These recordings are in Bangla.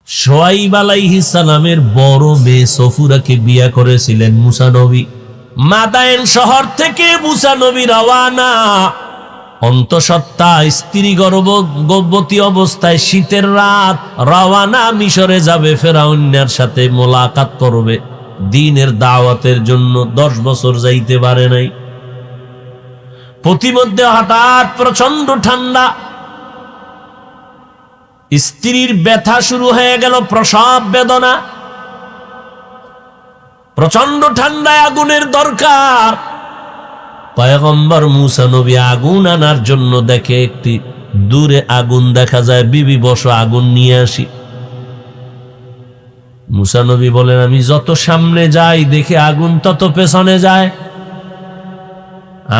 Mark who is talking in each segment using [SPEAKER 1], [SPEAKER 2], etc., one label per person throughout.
[SPEAKER 1] শুআয়ব আলাইহিস সালামের বড় মেয়ে সফুরাকে বিয়ে করেছিলেন মুসা নবী। মাদায়েন শহর থেকে মুসা নবী রওয়ানা। অন্তঃসত্ত্বা স্ত্রী গর্ভবতী অবস্থায় শীতের রাত রওয়ানা, মিশরে যাবে, ফেরাউনের সাথে মোলাকাত করবে দ্বীনের দাওয়াতের জন্য। 10 বছর যাইতে পারে নাই। প্রতিমধ্যে হঠাৎ প্রচন্ড ঠান্ডা, স্ত্রীর ব্যথা শুরু হয়ে গেল, প্রসব বেদনা। প্রচন্ড ঠান্ডায় আগুনের দরকার। পয়গম্বর মুসা নবী আগুন আনার জন্য দেখে একটি দূরে আগুন দেখা যায়, বিবি বসো, আগুন নিয়ে আসি। মুসা নবী বলেন, আমি যত সামনে যাই দেখে আগুন তত পেছনে যায়,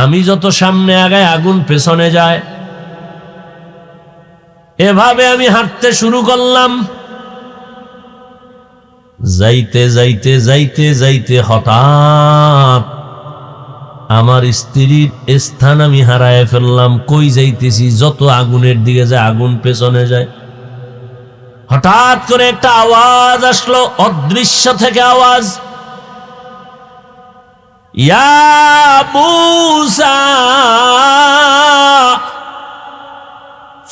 [SPEAKER 1] আমি যত সামনে আগাই আগুন পেছনে যায়। এভাবে আমি হাঁটতে শুরু করলাম। যাইতে যাইতে যাইতে যাইতে হঠাৎ আমার স্ত্রীর স্থান আমি হারায় ফেললাম। কই যাইতেছি, যত আগুনের দিকে যায় আগুন পেছনে যায়। হঠাৎ করে একটা আওয়াজ আসলো, অদৃশ্য থেকে আওয়াজ, ইয়া মূসা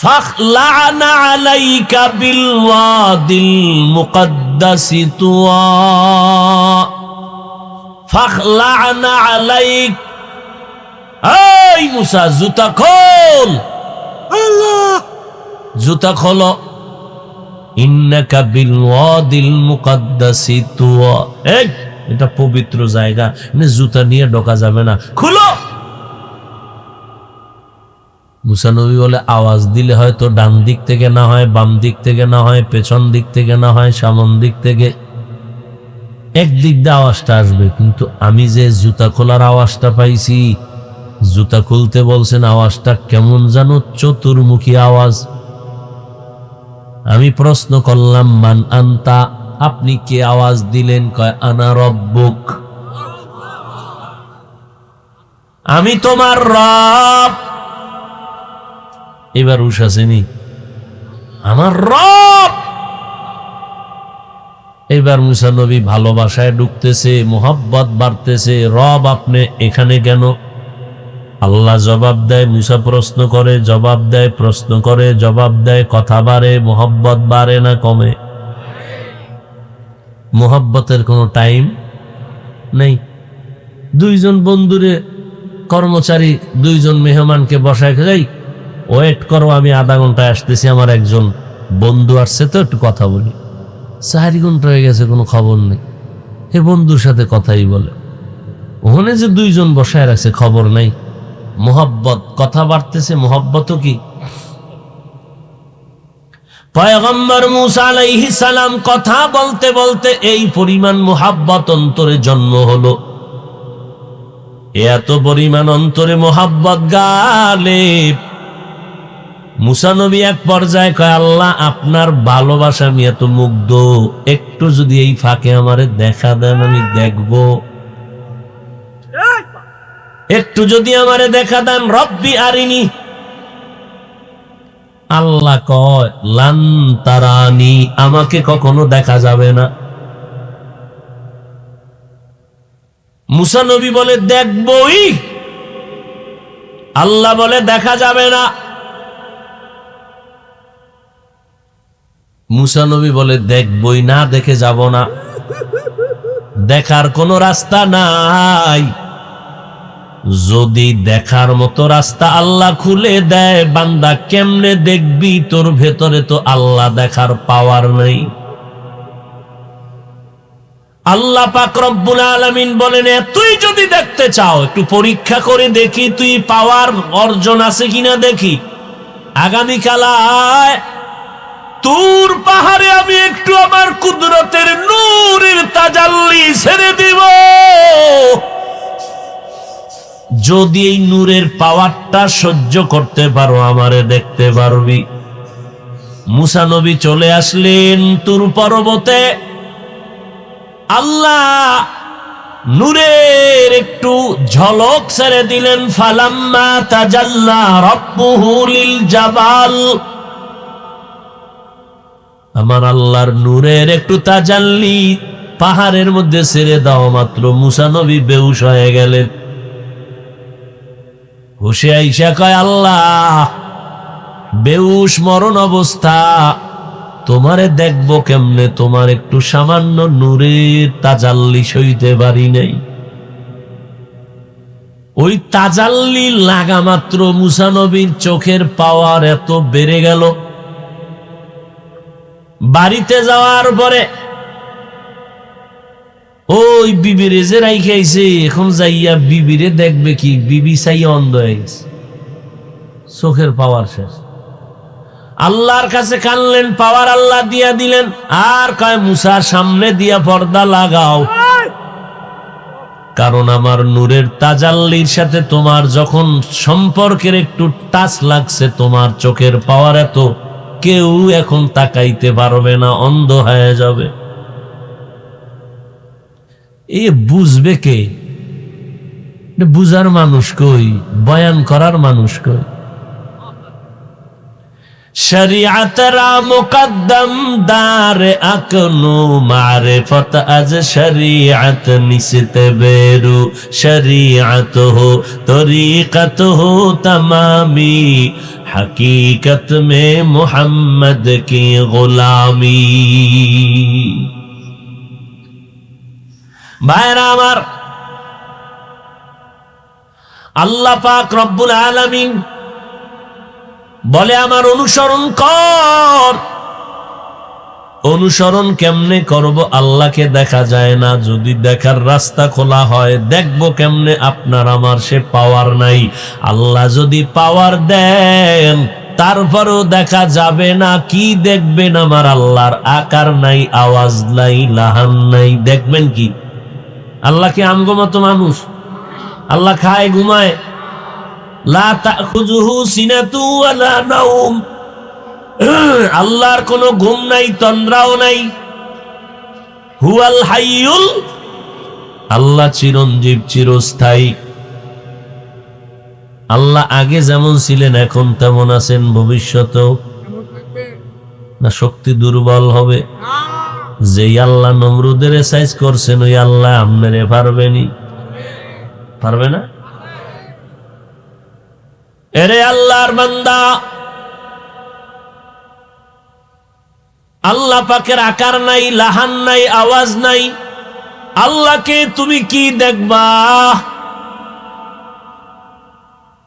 [SPEAKER 1] ফাখলা'না আলাইকা বিল ওয়াদিল মুকদ্দাসি তুয়া, ফাখলা'না আলাইক, এই মূসা জুতা খোল, জুতা খোলো, ইন্নাকা বিল ওয়াদিল মুকদ্দাসি তুয়া, এই এটা পবিত্র জায়গা, জুতা নিয়ে ঢোকা যাবে না, খুলো। মুসা নবী বলে, আওয়াজ দিলে হয়তো ডান দিক থেকে না হয়, বাম দিক থেকে না হয়, পেছন দিক থেকে না হয়, সামন দিক থেকে, একদিক দিয়ে আওয়াজটা আসবে, কিন্তু আমি যে জুতা খোলার আওয়াজটা পাইছি, জুতা খুলতে বলছেন, আওয়াজটা কেমন জানো চতুর্মুখী আওয়াজ। আমি প্রশ্ন করলাম, মান আনতা, আপনি কে আওয়াজ দিলেন? কয়, আনা রব্বুক, আমি তোমার রব। এবার উশাসেনি, আমার রব। এবার মুসা নবী ভালোবাসায় ঢুকতেছে, মোহাব্বত বাড়তেছে। রব আপনি এখানে কেন? আল্লাহ জবাব দেয়, মুসা প্রশ্ন করে, জবাব দেয়, প্রশ্ন করে, জবাব দেয়, কথা বাড়ে, মোহাব্বত বাড়ে না কমে? মোহাব্বতের কোনো টাইম নেই। 2 জন বন্ধুরে, কর্মচারী 2 জন মেহমানকে বসায়, যাই ওয়েট করো, আমি আধা ঘন্টায় আসতেছি, আমার একজন বন্ধু আসছে, তো একটু কথা বলি। 4 ঘন্টা হয়ে গেছে, কোনো খবর নেই। এ বন্ধুর সাথে কথাই বলে, ওখানে যে 2 জন বসায় রাখছে খবর নাই। মোহাব্বত, কথা বাড়তেছে। মোহাব্বতও কি? পয়গম্বর মুসা আলাইহিস সালাম কথা বলতে বলতে এই পরিমাণ মোহাব্বত অন্তরে জন্ম হলো। এত পরিমাণ অন্তরে মোহাব্বত গালেব। মুসা নবী এক পর্যায়ে কয়, আল্লাহ আপনার ভালোবাসা, আমি এত মুগ্ধ, একটু যদি এই ফাঁকে আমারে দেখা দেন, আমি দেখব, একটু যদি আমারে দেখা দেন। রব্বি আরিনি, আল্লাহ কয়, লান তারানি, আমাকে কখনো দেখা যাবে না। মুসা নবী বলে, দেখবই। আল্লাহ বলে, দেখা যাবে না। মুসা নবী বলে, দেখবই না, দেখে যাব না, দেখার কোনো রাস্তা নাই। যদি দেখার মতো রাস্তা আল্লাহ খুলে দেয়, বান্দা কেমনে দেখবি? তোর ভেতরে তো আল্লাহ দেখার পাওয়ার নেই। আল্লাহ পাক রব্বুল আলামিন বলেন, তুই যদি দেখতে চাও, একটু পরীক্ষা করে দেখি, তুই পাওয়ার অর্জন আছে কিনা দেখি। আগামীকাল তুর পাহাড়ে আমি একটু আমার কুদরতের নূরের তাজাল্লি ছেড়ে দিব। যদি এই নূরের পাওয়ারটা সহ্য করতে পারো, আমারে দেখতে পারবি। মুসা নবী চলে আসলেন তুর পর্বতে। আল্লাহ নূরের একটু ঝলক ছেড়ে দিলেন। ফালাম্মা তাজাল্লা রাব্বুহু লিল জাবাল, আমার আল্লাহর নূরের একটু তাজাল্লি পাহাড়ের মধ্যে ছেড়ে দাও মাত্র মুসা নবী বেহুশ হয়ে গেলেন। হুশে আইসা কয়, আল্লাহ বেহুশ মরণ অবস্থা, তোমারে দেখবো কেমনে, তোমার একটু সামান্য নূরের তাজাল্লি সইতে পারি নাই। ওই তাজাল্লি লাগা মাত্র মুসা নবীর চোখের পাওয়ার এত বেড়ে গেল। বাড়িতে যাওয়ার পরে ওই বিবিরে যে রাইখে আইছে, এখন যাইয়া বিবিরে দেখবে কি, বিবি চাইয়া অন্ধ হয়ে গেছে, চোখের পাওয়ার শেষ। আল্লাহর কাছে কানলেন, পাওয়ার আল্লাহ দিয়া দিলেন। আর কয়, মুসার সামনে দিয়া পর্দা লাগাও, কারণ আমার নূরের তাজাল্লির সাথে তোমার যখন সম্পর্কের একটু টাচ লাগছে, তোমার চোখের পাওয়ার এত, কেউ এখন তাকাইতে পারবে না, অন্ধ হয়ে যাবে। এ বুঝবে কে? বুঝার মানুষ কই, বয়ান করার মানুষ কই? শরিয়ত রা মুকদ্দম দার আকনু মারিফত আজ শরিয়ত নিসতে বেরু শরিয়ত হো তরিকত হো তমামি হकीकत में मोहम्मद की गुलामी। ভাইরা আমার, আল্লাহ পাক রব্বুল আলামিন বলে, আমার অনুসরণ কর। অনুসরণ কেমনে করব? আল্লাহকে দেখা যায় না, যদি দেখার রাস্তা খোলা হয় দেখবো কেমনে? আপনার আমার সে পাওয়ার নাই। আল্লাহ যদি পাওয়ার দেন তারপরও দেখা যাবে না। কি দেখবেন? আমার আল্লাহর আকার নাই, আওয়াজ নাই, লাহান নাই, দেখবেন কি? আল্লাহ কি আমগো মতো মানুষ? আল্লাহ খায় ঘুমায়? লা তাখুযুহু সিনাতু ওয়ালা নাওম। আল্লাহর কোনো ঘুম নাই, তন্দ্রাও নাই। হুয়াল হাইয়ুল, আল্লাহ চিরঞ্জীব, চিরস্থায়ী। আল্লাহ আগে যেমন ছিলেন এখন তেমন আছেন, ভবিষ্যতেও না? শক্তি দুর্বল হবে? যেই আল্লাহ নমরুদের সাইজ করছেন ওই আল্লাহ আপনারে পারবেনি? পারবে না? এরে আল্লাহর বান্দা, আল্লাহ পাকের আকার নাই, লাহান নাই, আওয়াজ নাই। আল্লাহকে তুমি কি দেখবা?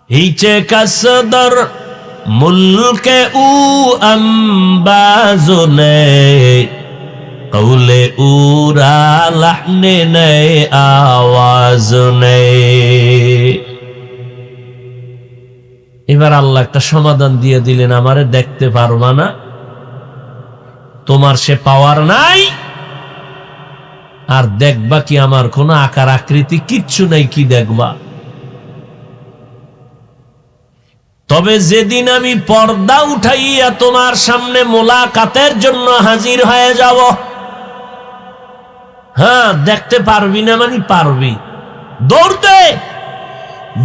[SPEAKER 1] হিচে কাসদর মুলকে উ আম্বাজনে কৌলে উরা লাহনে নয় আওয়াজ নেই। এবার আল্লাহ একটা সমাধান দিয়ে দিলেন, আমারে দেখতে পারবা না, তোমার সে পাওয়ার নাই, আর দেখবা কি? আমার কোন আকার আকৃতি কিচ্ছু নাই, কি দেখবা? তবে যেদিন আমি পর্দা উঠাইয়া তোমার সামনে মোলাকাতের জন্য হাজির হয়ে যাব, হ্যাঁ, দেখতে পারবি না মানে পারবি, দৌড়তে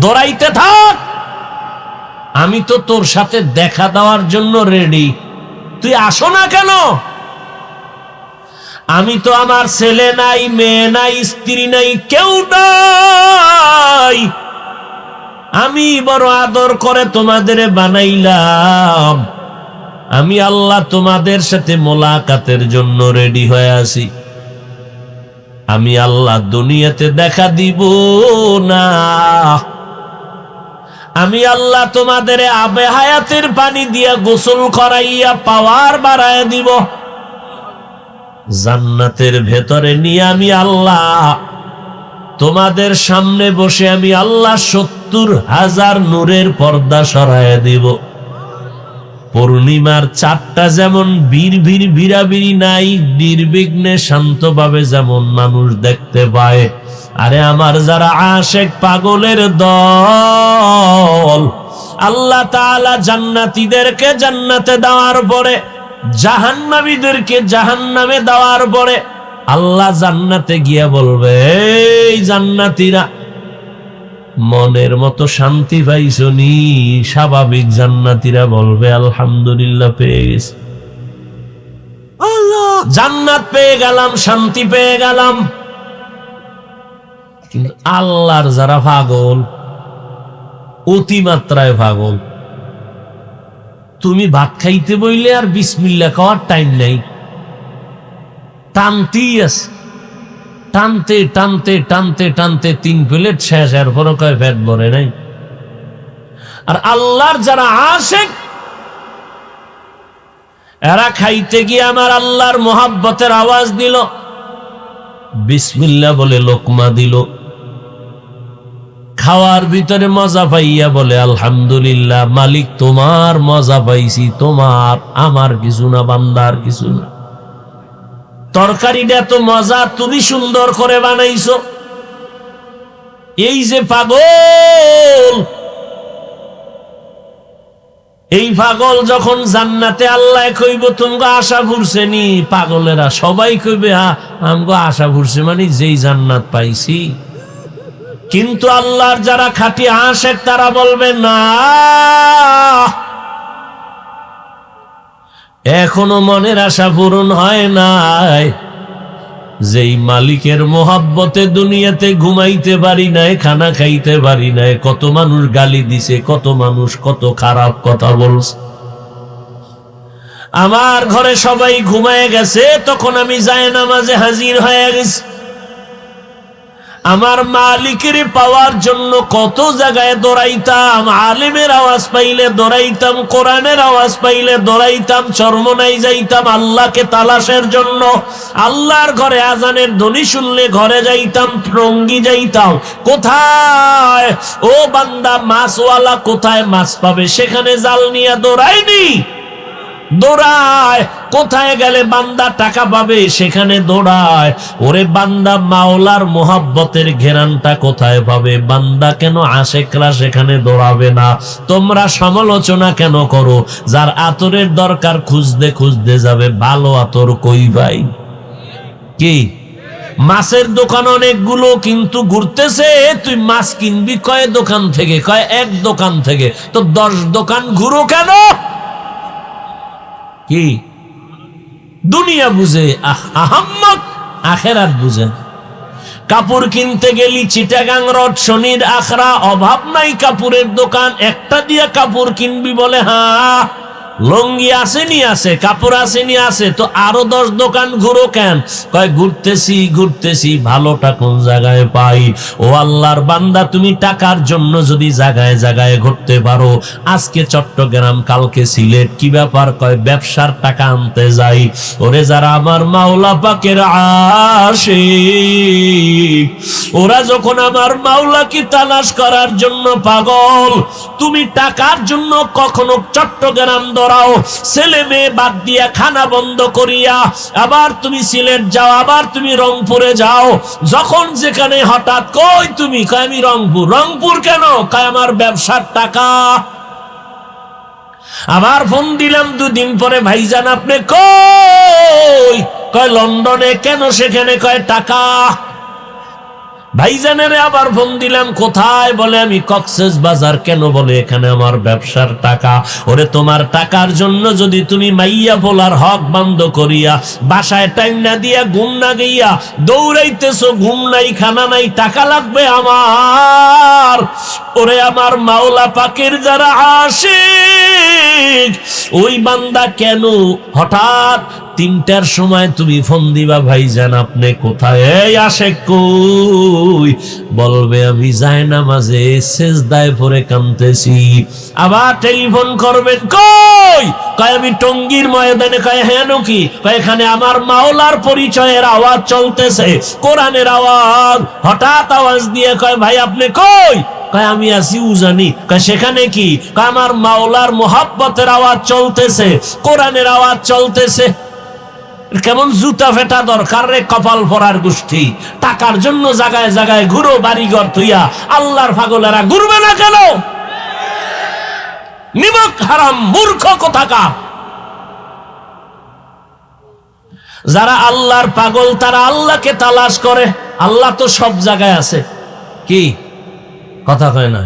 [SPEAKER 1] দৌড়াইতে থাক। আমি তো তোর সাথে দেখা দেওয়ার জন্য রেডি, তুই আসো না কেন? আমি তো, আমার ছেলে নাই, মেয়ে নাই, স্ত্রী নাই, কেউ নাই। আমি বড় আদর করে তোমাদের বানাইলাম। আমি আল্লাহ তোমাদের সাথে মোলাকাতের জন্য রেডি হয়ে আছি। আমি আল্লাহ দুনিয়াতে দেখা দিব না। আমি আল্লাহ তোমাদের আবে হায়াতের পানি দিয়া গোসল করাইয়া পাওয়ার বাড়ায় দিব। জান্নাতের ভেতরে নিয়ে আমি আল্লাহ তোমাদের সামনে বসে আমি আল্লাহ ৭০,০০০ নূরের পর্দা সরাইয়া দিব। পূর্ণিমার চাঁদটা যেমন ভিড় ভিড়াভিড়ি নাই, নির্বিঘ্নে শান্তভাবে যেমন মানুষ দেখতে পায়, আরে আমার যারা আশেক পাগলের দল, আল্লাহ তাআলা জান্নাতীদেরকে জান্নাতে দেওয়ার পরে, জাহান্নামীদেরকে জাহান্নামে দেওয়ার পরে আল্লাহ জান্নাতে গিয়া বলবে, এই জান্নাতীরা মনের মতো শান্তি পাইছনি? স্বাভাবিক জান্নাতীরা বলবে, আলহামদুলিল্লাহ পেয়ে গেছি। জান্নাত পেয়ে গেলাম, শান্তি পেয়ে গেলাম। কিন্তু আল্লাহর যারা পাগল, অতিমাত্রায় পাগল, তুমি ভাত খাইতে বইলে আর বিসমিল্লাহ খাওয়ার টাইম নাই, টানতেই আছে, টানতে টানতে টানতে টানতে 3 প্লেট শেষ, এরপরও কয় পেট ভরে নাই। আর আল্লাহর যারা আশিক, এরা খাইতে গিয়ে আমার আল্লাহর মোহাব্বতের আওয়াজ দিল, বিসমিল্লাহ বলে লোকমা দিল, খাওয়ার ভিতরে মজা পাইয়া বলে আলহামদুলিল্লাহ, মালিক তোমার মজা পাইছি, তোমার, আমার কিছু না, বান্দার কিছু না। তরকারিটা তো মজা, তুমি সুন্দর করে বানাইছো। এই যে পাগল, এই পাগল যখন জান্নাতে আল্লাহ কইব তোমগো আশা ভুরছে নি, পাগলেরা সবাই কইবে আমগো আশা ভুরছে, মানে যেই জান্নাত পাইছি। কিন্তু আল্লাহর যারা খাঁটি আশিক তারা বলবে না, এখনো মনের আশা পূরণ হয় নাই। যেই মালিকের মোহাব্বতে দুনিয়াতে ঘুমাইতে পারি নাই, খানা খাইতে পারি নাই, কত মানুষ গালি দিছে, কত মানুষ কত খারাপ কথা বলছে। আমার ঘরে সবাই ঘুমায় গেছে, তখন আমি জায়নামাজে হাজির হয়ে গেছি। আমার মালিকের পাওয়ার জন্য কত জায়গায় দৌড়াইতাম, আলেমের আওয়াজ পাইলে দৌড়াইতাম, কোরআনের আওয়াজ পাইলে দৌড়াইতাম, চরমনাই যাইতাম আল্লাহকে তালাশের জন্য। আল্লাহর ঘরে আজানের ধ্বনি শুনলে ঘরে যাইতাম, টঙ্গি যাইতাম। কোথায় ও বান্দা মাছওয়ালা কোথায় মাছ পাবে, সেখানে জাল নিয়ে দৌড়াইনি, দৌড়ায়। কোথায় গেলে বান্দা টাকা পাবে, সেখানে দৌড়ায়। ওরে বান্দা মাওলার মোহাব্বতের ঘেরানটা কোথায় পাবে, বান্দা কেন আশেকরা সেখানে দৌড়াবে না? তোমরা সমালোচনা কেন করো? যার আতরের দরকার খুঁজতে খুঁজতে যাবে, ভালো আতর কই ভাই? কি মাছের দোকান অনেকগুলো, কিন্তু ঘুরতেছে, তুই মাছ কিনবি কয় দোকান থেকে? কয় এক দোকান থেকে। তো 10 দোকান ঘুরো কেন? কি দুনিয়া বুঝে আহাম্মক, আখেরাত বুঝে। কাপড় কিনতে গেলি চিটাগাং রোড, শনির আখড়া, অভাব নাই কাপড়ের দোকান, একটা দিয়া কাপড় কিনবি বলে হ্যাঁ, লঙ্গি আসেনি আছে, কাপড় আসেনি আছে, তো আরো 10 দোকান ঘুরো কেন? কয় ঘুরতেছি ঘুরতেছি, ভালোটা কোন জায়গায় পাই? ও আল্লাহর বান্দা, তুমি টাকার জন্য যদি জায়গায় জায়গায় ঘুরতে পারো, আজকে চট্টগ্রাম, কালকে সিলেট, কি ব্যাপার? কয় ব্যবসার টাকা আনতে যাই। ওরে যারা আমার মাওলা পাকের আশিক, ওরা যখন আমার মাওলাকে তালাশ করার জন্য পাগল, তুমি টাকার জন্য কখনো চট্টগ্রাম দৌড়াও, ছেলে মেয়ে বাদ দিয়া, খানা বন্ধ করিয়া, আবার তুমি সিলেট যাও, আবার তুমি রংপুরে যাও। যখন যেখানে হঠাৎ কই তুমি, কয় আমি রংপুর। রংপুর কেন? কয় আমার ব্যবসার টাকা। আবার ফোন দিলাম 2 দিন পরে, ভাইজান আপনি কই? কয় লন্ডনে। কেন সেখানে? কয় টাকা। ভাইজানের আবার ফোন দিলাম, কোথায়? বলে আমি কক্সেস বাজার। কেন? বলে এখানে আমার ব্যবসার টাকা। ওরে তোমার টাকার জন্য যদি তুমি মাইয়া বলার হক বন্ধ করিয়া, বাসায় টাইম না দিয়া, ঘুম না গইয়া দৌড়াইতেছো, ঘুম নাই, খানা নাই, টাকা লাগবে আমার। ওরে আমার মাওলা পাকের যারা আশিক, ওই বান্দা কেন হঠাৎ 3টার সময় তুমি ফোন দিবা, ভাইজান আপনি কোথায়? এই আশিক কই? বলবে আমি জায়নামাজে সেজদায় পড়ে কাঁদতেছি। আবার টেলিফোন করবেন, কই? কয় আমি টঙ্গীর ময়দানে। কয় হ্যাঁ কি? কয় এখানে আমার মাওলার পরিচয়ের আওয়াজ চলতেছে, কোরআনের আওয়াজ। হঠাৎ আওয়াজ দিয়ে কয় ভাই আপনি কই? কয় আমি আছি উজানি। কয় সেখানে কি? কয় আমার মাওলার মোহাব্বতের আওয়াজ চলতেছে, কোরআনের আওয়াজ চলতেছে। কেমন জুতা ফেটা দরকার রে কপাল পরার গোষ্ঠী! টাকার জন্য জায়গায় জায়গায় ঘুরো, বাড়িঘর থইয়া। আল্লাহর পাগলেরা ঘুরবে না কেন? নিমক হারাম মূর্খ কোথাকার! যারা আল্লাহর পাগল, তারা আল্লাহকে তালাশ করে। আল্লাহ তো সব জায়গায় আছে। কি কথা কয় না?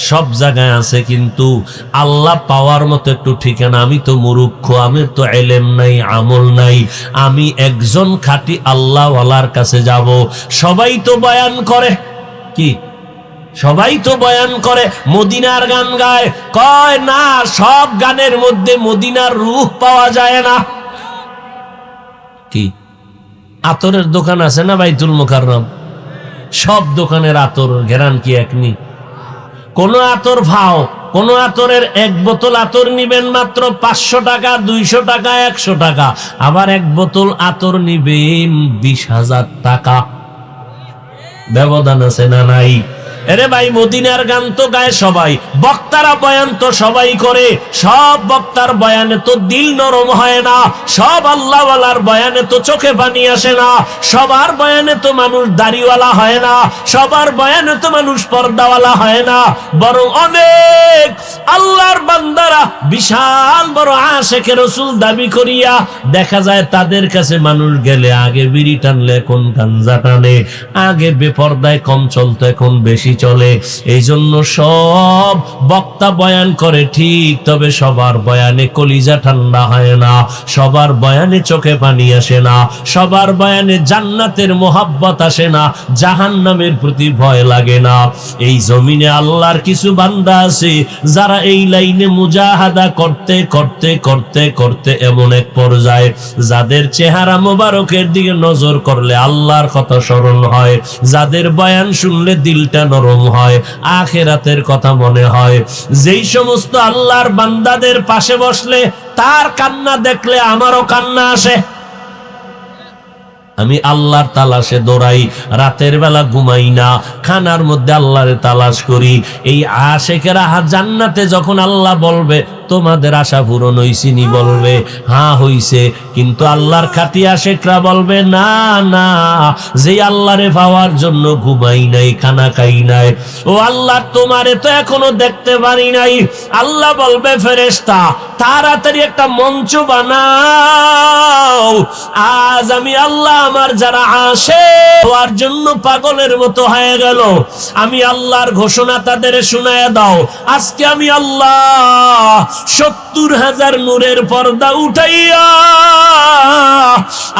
[SPEAKER 1] সব জায়গায় আছে, কিন্তু আল্লাহ পাওয়ার মতো একটু ঠিকানা। আমি তো মুরুক্ষ, আমি তো এলেম নাই, আমল নাই, আমি একজন খাঁটি আল্লাহওয়ালার কাছে যাব। সবাই তো বয়ান করে, কি সবাই তো বয়ান করে, মদিনার গান গায়, কয় না সব গানের মধ্যে মদিনার রূহ পাওয়া যায় না। কি আতরের দোকান আছে না বাইতুল মুকাররম, সব দোকানের আতর ঘেরান কি একনি? কোন আতর ভাও, কোন আতরের এক বোতল আতর নিবেন মাত্র 500 টাকা, 200 টাকা, 100 টাকা, আবার এক বোতল আতর নিবেন 20,000 টাকা। ব্যবধান আছে না নাই? এরে ভাই, মদিনার গান তো গায় সবাই, বক্তারা বয়ান তো সবাই করে, সব বক্তার বয়ানে তো দিল নরম হয় না, সব আল্লাহওয়ালার বয়ানে তো চোখে পানি আসে না, সবার বয়ানে তো মানুষ দাড়িওয়ালা হয় না, সবার বয়ানে তো মানুষ পর্দাওয়ালা হয় না, বরং অনেক আল্লাহর বান্দারা বিশাল বড় আশিকে রাসূল দাবি করিয়া দেখা যায় তাদের কাছে মানুষ গেলে আগে বিড়ি টানলে এখন গাঞ্জা টানে, আগে বেপর্দায় কম চলতো এখন বেশি চলে। এই জন্য সব বক্তা বয়ান করে ঠিক, তবে সবার বয়ানে কলিজা ঠান্ডা হয় না, সবার বয়ানে চোখে পানি আসে না, সবার বয়ানে জান্নাতের মোহাব্বত আসে না, জাহান্নামের প্রতি ভয় লাগে না। এই জমিনে আল্লাহর কিছু বান্দা আছে যারা এই লাইনে মুজাহাদা করতে করতে করতে করতে এমন এক পর্যায়ে যাদের চেহারা মোবারকের দিকে নজর করলে আল্লাহর কথা স্মরণ হয়, যাদের বয়ান শুনলে দিলটা নরম হয়, আখিরাতের কথা মনে হয়, যেই সমস্ত আল্লাহর বান্দাদের পাশে বসলে তার কান্না দেখলে আমারও কান্না আসে। আমি আল্লাহর তালাশে দৌড়াই, রাতের বেলা ঘুমাই না, খানার মধ্যে আল্লাহরে তালাশ করি। এই আশিকেরা জান্নাতে যখন আল্লাহ বলবে তোমাদের আশা পূরণ হইছিনি, বলবে হ্যাঁ হইছে, কিন্তু আল্লাহর খাঁটি আশিকরা বলবে না না, যে আল্লাহরে পাওয়ার জন্য ঘুমাই নাই, খানা খাই নাই, ও আল্লাহ তোমারে তো এখনো দেখতে পারি নাই। আল্লাহ বলবে ফেরেশতা তাড়াতাড়ি একটা মঞ্চ বানাও, আজ আমি আল্লাহ আমার যারা আসে হওয়ার জন্য পাগলের মতো হয়ে গেল, আমি আল্লাহর ঘোষণা তাদের শুনায়া দাও। আজকে আমি আল্লাহ 70,000 নূরের পর্দা উঠাইয়া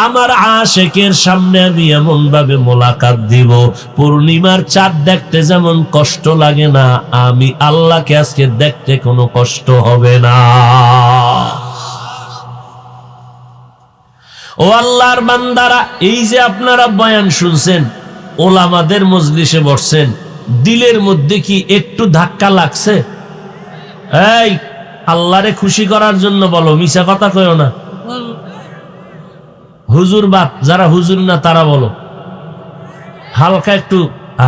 [SPEAKER 1] আমার আশিকের সামনে আমি এমন ভাবে মোলাকাত দিব, পূর্ণিমার চাঁদ দেখতে যেমন কষ্ট লাগে না, আমি আল্লাহকে আজকে দেখতে কোনো কষ্ট হবে না। ও আল্লাহর বান্দারা, এই যে আপনারা বয়ান শুনছেন, ওলামাদের মজলিসে বসছেন, দিলের মধ্যে কি একটু ধাক্কা লাগছে? এই আল্লাহরে খুশি করার জন্য বলো, মিছা কথা কইও না। হুজুর বাপ যারা হুজুর না তারা বলো হালকা একটু,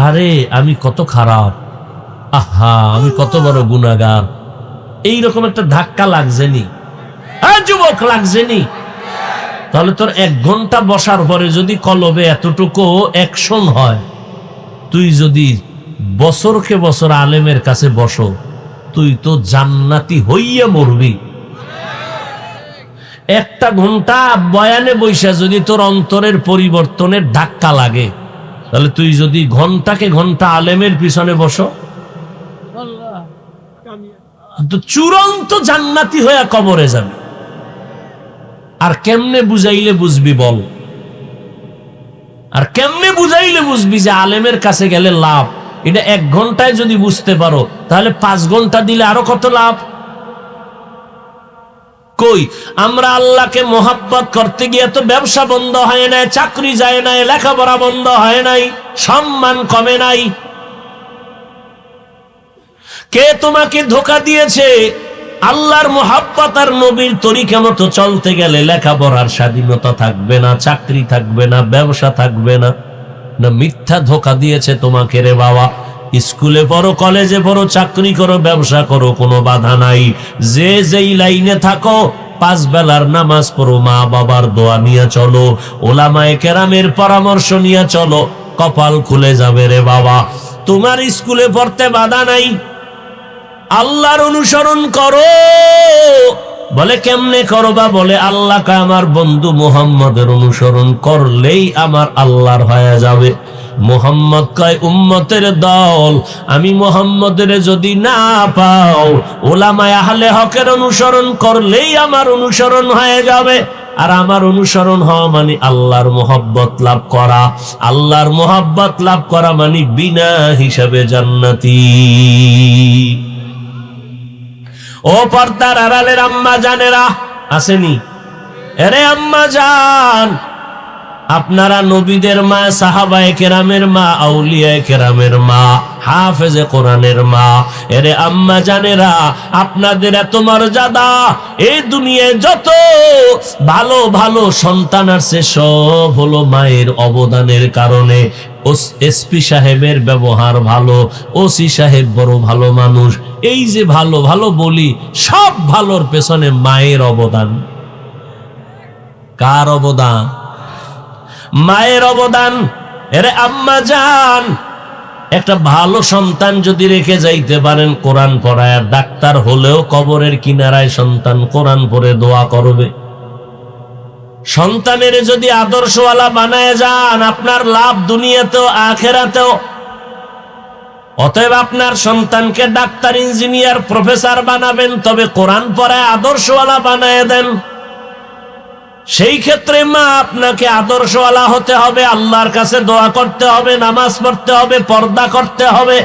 [SPEAKER 1] আরে আমি কত খারাপ, আহা আমি কত বড় গুনাহগার, এইরকম একটা ধাক্কা লাগছেনি? যুবক লাগছেনি? তাহলে তোর 1 ঘন্টা বসার পরে যদি কলবে এতটুকু অ্যাকশন হয়, তুই যদি বছরকে বছর আলেমের কাছে বসো, তুই তো জান্নাতি হইয়া মরবি। 1 ঘন্টা বয়ানে বৈশা যদি তোর অন্তরের পরিবর্তনের ধাক্কা লাগে, তাহলে তুই যদি ঘন্টাকে ঘন্টা আলেমের পিছনে বসো, তো চূড়ান্ত জান্নাতি হইয়া কবরে যাবে। আর কেমনে বুঝাইলে বুঝবি বল? আর কেমনে বুঝাইলে বুঝবি যে আলেমের কাছে গেলে লাভ? এটা 1 ঘন্টায় যদি বুঝতে পারো, তাহলে 5 ঘন্টা দিলে আরো কত লাভ। কই আমরা আল্লাহকে মোহাব্বত করতে গিয়ে তো ব্যবসা বন্ধ হয় নাই, চাকরি যায় নাই, লেখাপড়া বন্ধ হয় নাই, সম্মান কমে নাই। কে তোমাকে ধোঁকা দিয়েছে? আল্লাহর মোহাব্বত আর নবীর তরিকা মতো চলতে গেলে লেখাপড়ার স্বাধীনতা থাকবে না, চাকরি থাকবে না, ব্যবসা থাকবে না। না মিথ্যা ধোঁকা দিয়েছে তোমাকে রে বাবা। স্কুলে পড়ো, কলেজে পড়ো, চাকরি করো, ব্যবসা করো, কোনো বাধা নাই। যে যেই লাইনে থাকো, 5 বেলার নামাজ পড়ো, মা বাবার দোয়া নিয়ে চলো, ওলামায়ে কেরামের পরামর্শ নিয়ে চলো, কপাল খুলে যাবে রে বাবা। তোমার স্কুলে পড়তে বাধা নাই, আল্লাহর অনুসরণ করো। বলে কেমনে করবা? বলে আল্লাহকে আমার বন্ধু মুহাম্মদের অনুসরণ করলেই আমার আল্লাহর হয়ে যাবে। মুহাম্মদ কয় উম্মতের দল, আমি মুহাম্মদের যদি না পাও, উলামায়ে আহলে হকের অনুসরণ করলেই আমার অনুসরণ হয়ে যাবে। আর আমার অনুসরণ হওয়া মানে আল্লাহর মোহাব্বত লাভ করা, আল্লাহর মোহাব্বত লাভ করা মানে বিনা হিসাবে জান্নাতি। ও পর্দার আড়ালের আম্মা জানেরা আসেনি, এরে আম্মা জান, আপনারা নবীদের মা, সাহাবায়ে কেরামের মা, আউলিয়ায়ে কেরামের মা, হাফেজে কোরআনের মা, এরে আম্মা জানেরা, আপনাদের এত মর্যাদা। এই দুনিয়ায় যত ভালো ভালো সন্তান আছে সব হলো মায়ের অবদানের কারণে। এসপি সাহেবের ব্যবহার ভালো, ওসি সাহেব বড় ভালো মানুষ, এই যে ভালো ভালো বলি, সব ভালোর পেছনে মায়ের অবদান। কার অবদান? মায়ের অবদান। এরে আম্মা জান, একটা ভালো সন্তান যদি রেখে যাইতে পারেন, কোরআন পড়ায়, ডাক্তার হলেও কবরের কিনারায় সন্তান কোরআন পড়ে দোয়া করবে। সন্তানের যদি আদর্শওয়ালা বানায় যান, আপনার লাভ দুনিয়াতেও আখেরাতেও। অতএব আপনার সন্তানকে ডাক্তার, ইঞ্জিনিয়ার, প্রফেসর বানাবেন, তবে কোরআন পড়ায় আদর্শওয়ালা বানায় দেন। সেই ক্ষেত্রে মা আপনাকে আদর্শওয়ালা হতে হবে, আল্লাহর কাছে দোয়া করতে হবে, নামাজ পড়তে হবে, পর্দা করতে হবে,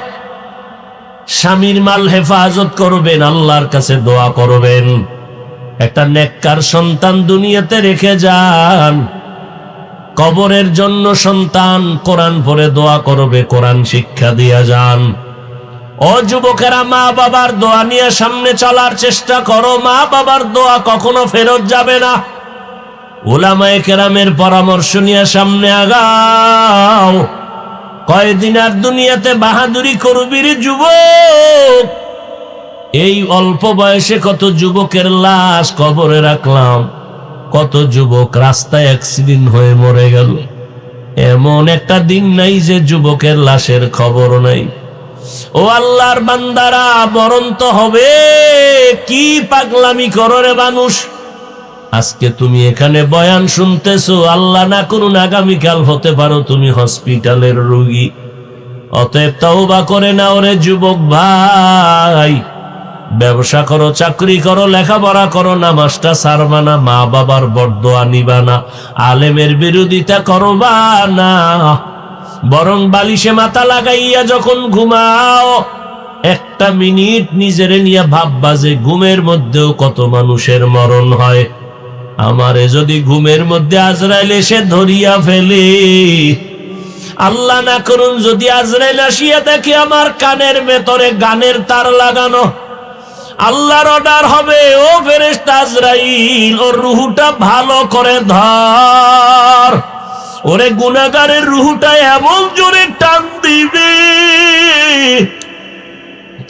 [SPEAKER 1] স্বামীর মাল হেফাজত করবেন, আল্লাহর কাছে দোয়া করবেন। একটা নেককার সন্তান দুনিয়াতে রেখে যান, কবরের জন্য সন্তান কোরআন পড়ে দোয়া করবে, কোরআন শিক্ষা দিয়া যান। ও যুবকেরা, মা বাবার দোয়া নিয়ে সামনে চলার চেষ্টা করো। মা বাবার দোয়া কখনো ফেরত যাবে না। উলামায়ে কেরামের পরামর্শ নিয়ে সামনে আগাও। কয়দিন আর দুনিয়াতে বাহাদুরি করবি রে যুবক? এই অল্প বয়সে কত যুবকের লাশ কবরে রাখলাম, কত যুবক রাস্তায় অ্যাক্সিডেন্ট হয়ে মরে গেল। এমন একটা দিন নাই যে যুবকের লাশের খবর নাই। ও আল্লাহর বান্দারা, মরণ তো হবে, কি পাগলামি করো রে মানুষ। আজকে তুমি এখানে বয়ান শুনতেছো, আল্লাহ না করুন আগামীকাল হতে পারো তুমি হসপিটালের রোগী। অতএব তওবা করে নাও রে যুবক ভাই। ব্যবসা করো, চাকরি করো, লেখাপড়া করো, নামাজটা ছাড়বা না, মা বাবার বরদোয়া নিবা না, আলেমের বিরোধিতা করবা না। বরং বালিশে মাথা লাগাইয়া যখন ঘুমাও, একটা মিনিট নিজেরে নিয়ে ভাববা যে ঘুমের মধ্যেও কত মানুষের মরণ হয়। আমারে যদি ঘুমের মধ্যে আজরাইল এসে ধরিয়া ফেলে, আল্লাহ না করুন যদি আজরাইল আসিয়া দেখে আমার কানের ভেতরে গানের তার লাগানো, আল্লাহর অর্ডার হবে, ও ফেরেশতা আজরাইল, ওর রুহুটা ভালো করে ধর। ওরে গুনাহগারের রুহুটা এমন জোরে টান দিবে।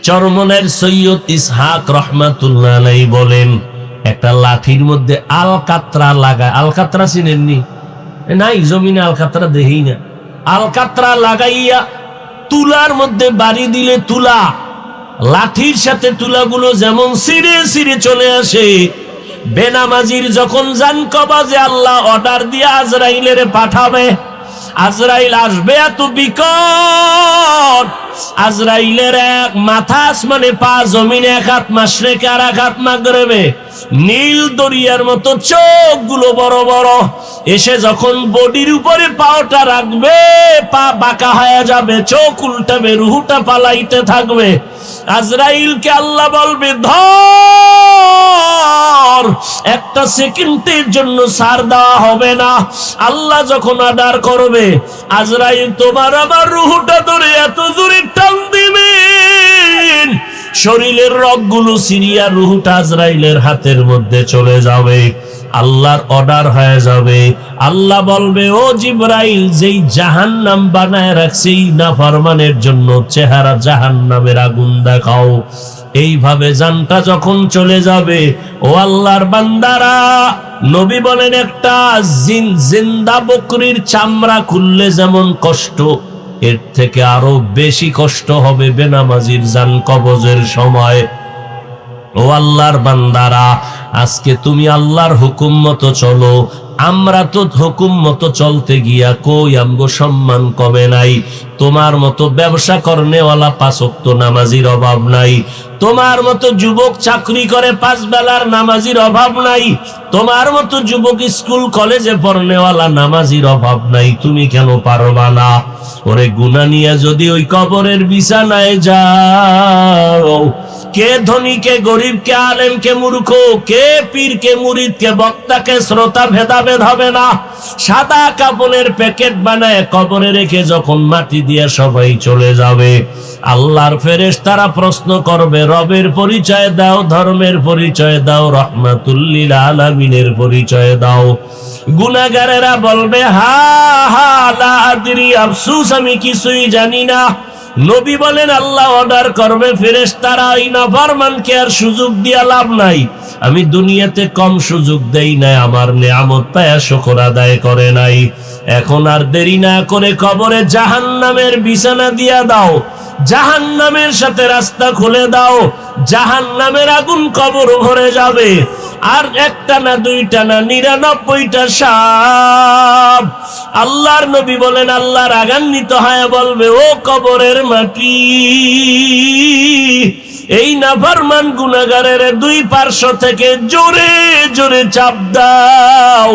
[SPEAKER 1] চরমনের সৈয়দ ইসহাক রাহমাতুল্লাহ আলাইহি বলেন, একটা লাঠির মধ্যে আলকাতরা লাগায়, আলকাতরা চিনেননি? নাই, জমিনে আলকাতরা দেই না। আলকাতরা লাগাইয়া তুলার মধ্যে বাড়ি দিলে তুলা, লাঠির সাথে তুলাগুলো যেমন ছিঁড়ে ছিঁড়ে চলে আসে। বেনামাজির যখন জান কবাজে আল্লাহ অর্ডার দিয়ে আজরাইলের পাঠাবে, আজরাইল আসবে এত বিকট, আজরাইলের এক মাথা আসমানে, পা জমিনে, এক হাত মাশরিকে আর এক হাত মাগরিবে, নীল দরিয়ার মতো চোখগুলো বড় বড়। এসে যখন বডির উপরে পাওটা রাখবে, পা বাঁকা হয়ে যাবে, চোখ উল্টাবে, রুহুটা পালাইতে থাকবে। আজরাইলকে আল্লাহ বলবে ধর, একটা সেকেন্ডের জন্য ছাড় দেওয়া হবে না। আল্লাহ যখন অর্ডার করবে, আজরাইল তোমার আমার রুহুটা ধরে এত জোরে টান দিবেন, শরীরের রগগুলো সিরিয়া রুহুটা আজরাইলের হাতের মধ্যে চলে যাবে, আল্লাহর অর্ডার হয়ে যাবে। আল্লাহ বলবে, ও জিবরাইল, যেই জাহান্নাম বানায় রাখছে এই নাফরমানের জন্য, চেহারা জাহান্নামের আগুন দেখাও। এইভাবে জানটা যখন চলে যাবে, ও আল্লাহর বান্দারা, নবী বলেন একটা জিন্দা বকরির চামড়া খুললে যেমন কষ্ট, এর থেকে আরো বেশি কষ্ট হবে বেনামাজির জান কবজের সময়। ও আল্লাহর বান্দারা, আজকে তুমি আল্লাহর হুকুম মতো চলো, আমরা তো হুকুম মতো চলতে গিয়া কই আমগো সম্মান কমে নাই। তোমার মতো ব্যবসা করনেওয়ালা 5 ওয়াক্ত নামাজির অভাব নাই, তোমার মতো যুবক চাকরি করে 5 বেলার নামাজির অভাব নাই, তোমার মতো যুবক স্কুল কলেজে পড়নেওয়ালা নামাজির অভাব নাই। তুমি কেন পারবা না? ওরে গুনাহ নিয়ে যদি ওই কবরের বিছানায় যাও, কে ধনী কে গরিব, কে আলেম কে মূর্খ, কে পীর কে মুরিদ, কে বক্তা কে শ্রোতা ভেদাভেদ হবে না। সাদা কাপড়ের প্যাকেট বানায় কবরে রেখে যখন মাটি দিয়ে সবাই চলে যাবে, আল্লাহর ফেরেশতারা প্রশ্ন করবে, রবের পরিচয় দাও, ধর্মের পরিচয় দাও, রহমাতুল লিল আলামিনের পরিচয় দাও। গুনাহগারেরা বলবে, হা হা লা আদরি, আফসোস আমি কিছুই জানি না। নবী বলেন, আল্লাহ অর্ডার করবে, ফেরেশতারা ওই নাফরমানকে আর সুযোগ দিয়া লাভ নাই। আমি দুনিয়াতে কম সুযোগ দেই নাই, আমার নিয়ামত পায়া শুকর আদায় করে নাই। এখন আর দেরি না করে কবরে জাহান্নামের বিছানা দিয়া দাও, জাহান্নামের সাথে রাস্তা খুলে দাও, জাহান্নামের আগুন কবর ভরে যাবে। আর একটা না দুইটা না, 99টা সাপ। আল্লাহর নবী বলেন, আল্লাহ রাগান্বিত হয়ে বলবে, ও কবরের মাটি, এই নাফরমান গুনাহগারের 2 পার্শ্ব থেকে জোরে জোরে চাপ দাও।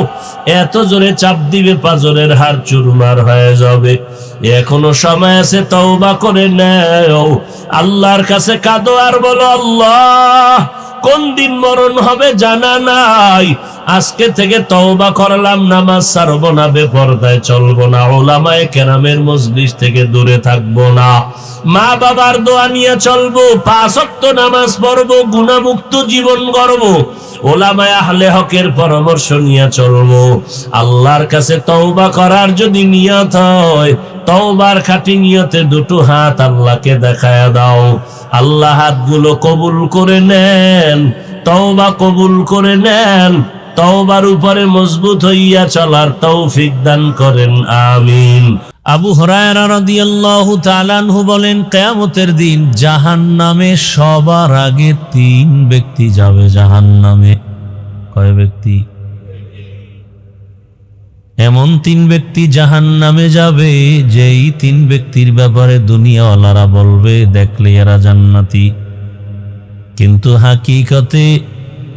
[SPEAKER 1] এত জোরে চাপ দিবে পাজরের হাড় চুরমার হয়ে যাবে। এখনো সময় আছে, তওবা করে নাও, আল্লাহর কাছে কাঁদো আর বলো, আল্লাহ কোন দিন মরণ হবে জানা নাই, আজকে থেকে তওবা করলাম, নামাজ ছাড়বো না, বেপরদায় চলবো না, উলামায়ে কেরামের মজলিস থেকে দূরে থাকবো না, মা বাবার দোয়া নিয়ে চলবো, 5 ওয়াক্ত নামাজ পড়বো, গুনাহমুক্ত জীবন গড়বো, উলামায়ে আহলে হকের পরামর্শ নিয়ে চলবো। আল্লাহর কাছে তওবা করার যদি নিয়ত হয়, তওবার খাঁটি নিয়তে 2টো হাত আল্লাহকে দেখায়া দাও। আল্লাহ হাতগুলো কবুল করে নেন, তওবা কবুল করে নেন, তওবার উপরে মজবুত হইয়া চলার তৌফিক দান করেন, আমিন। আবু হুরায়রা রাদিয়াল্লাহু তাআলা আনহু বলেন, কিয়ামতের দিন জাহান্নামে সবার আগে 3 ব্যক্তি যাবে জাহান্নামে। কয় ব্যক্তি? এমন 3 ব্যক্তি জাহান্নামে যাবে, যেই 3 ব্যক্তির ব্যাপারে দুনিয়াওয়ালারা বলবে, দেখলে এরা জান্নাতি, কিন্তু হাকিকতে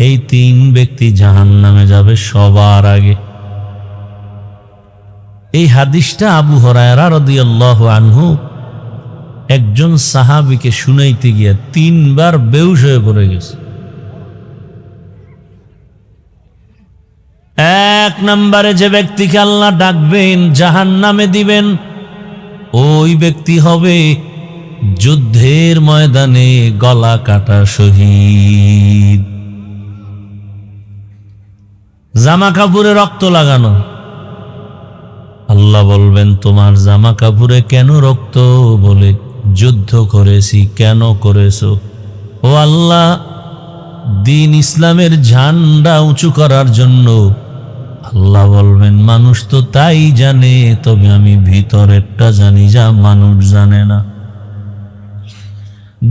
[SPEAKER 1] এই 3 ব্যক্তি জাহান্নামে যাবে সবার আগে। এই হাদিসটা আবু হুরায়রা রাদিয়াল্লাহু আনহু একজন সাহাবীকে শুনাইতে গিয়া 3 বার বেহুশ হয়ে পড়ে গেছে। 1 নম্বরে যে ব্যক্তিকে আল্লাহ ডাকবেন, জাহান্নামে দিবেন, ওই ব্যক্তি হবে যুদ্ধের ময়দানে গলা কাটা শহীদ, জামা কাপড়ে রক্ত লাগানো। আল্লাহ বলবেন, তোমার জামা কাপড়ে কেন রক্ত? বলে, যুদ্ধ করেছি। কেন করেছো? ও আল্লাহ, দ্বীন ইসলামের ঝান্ডা উঁচু করার জন্য। আল্লাহ বলবেন, মানুষ তো তাই জানে, তবে আমি ভিতরেরটা জানি, যা মানুষ জানে না।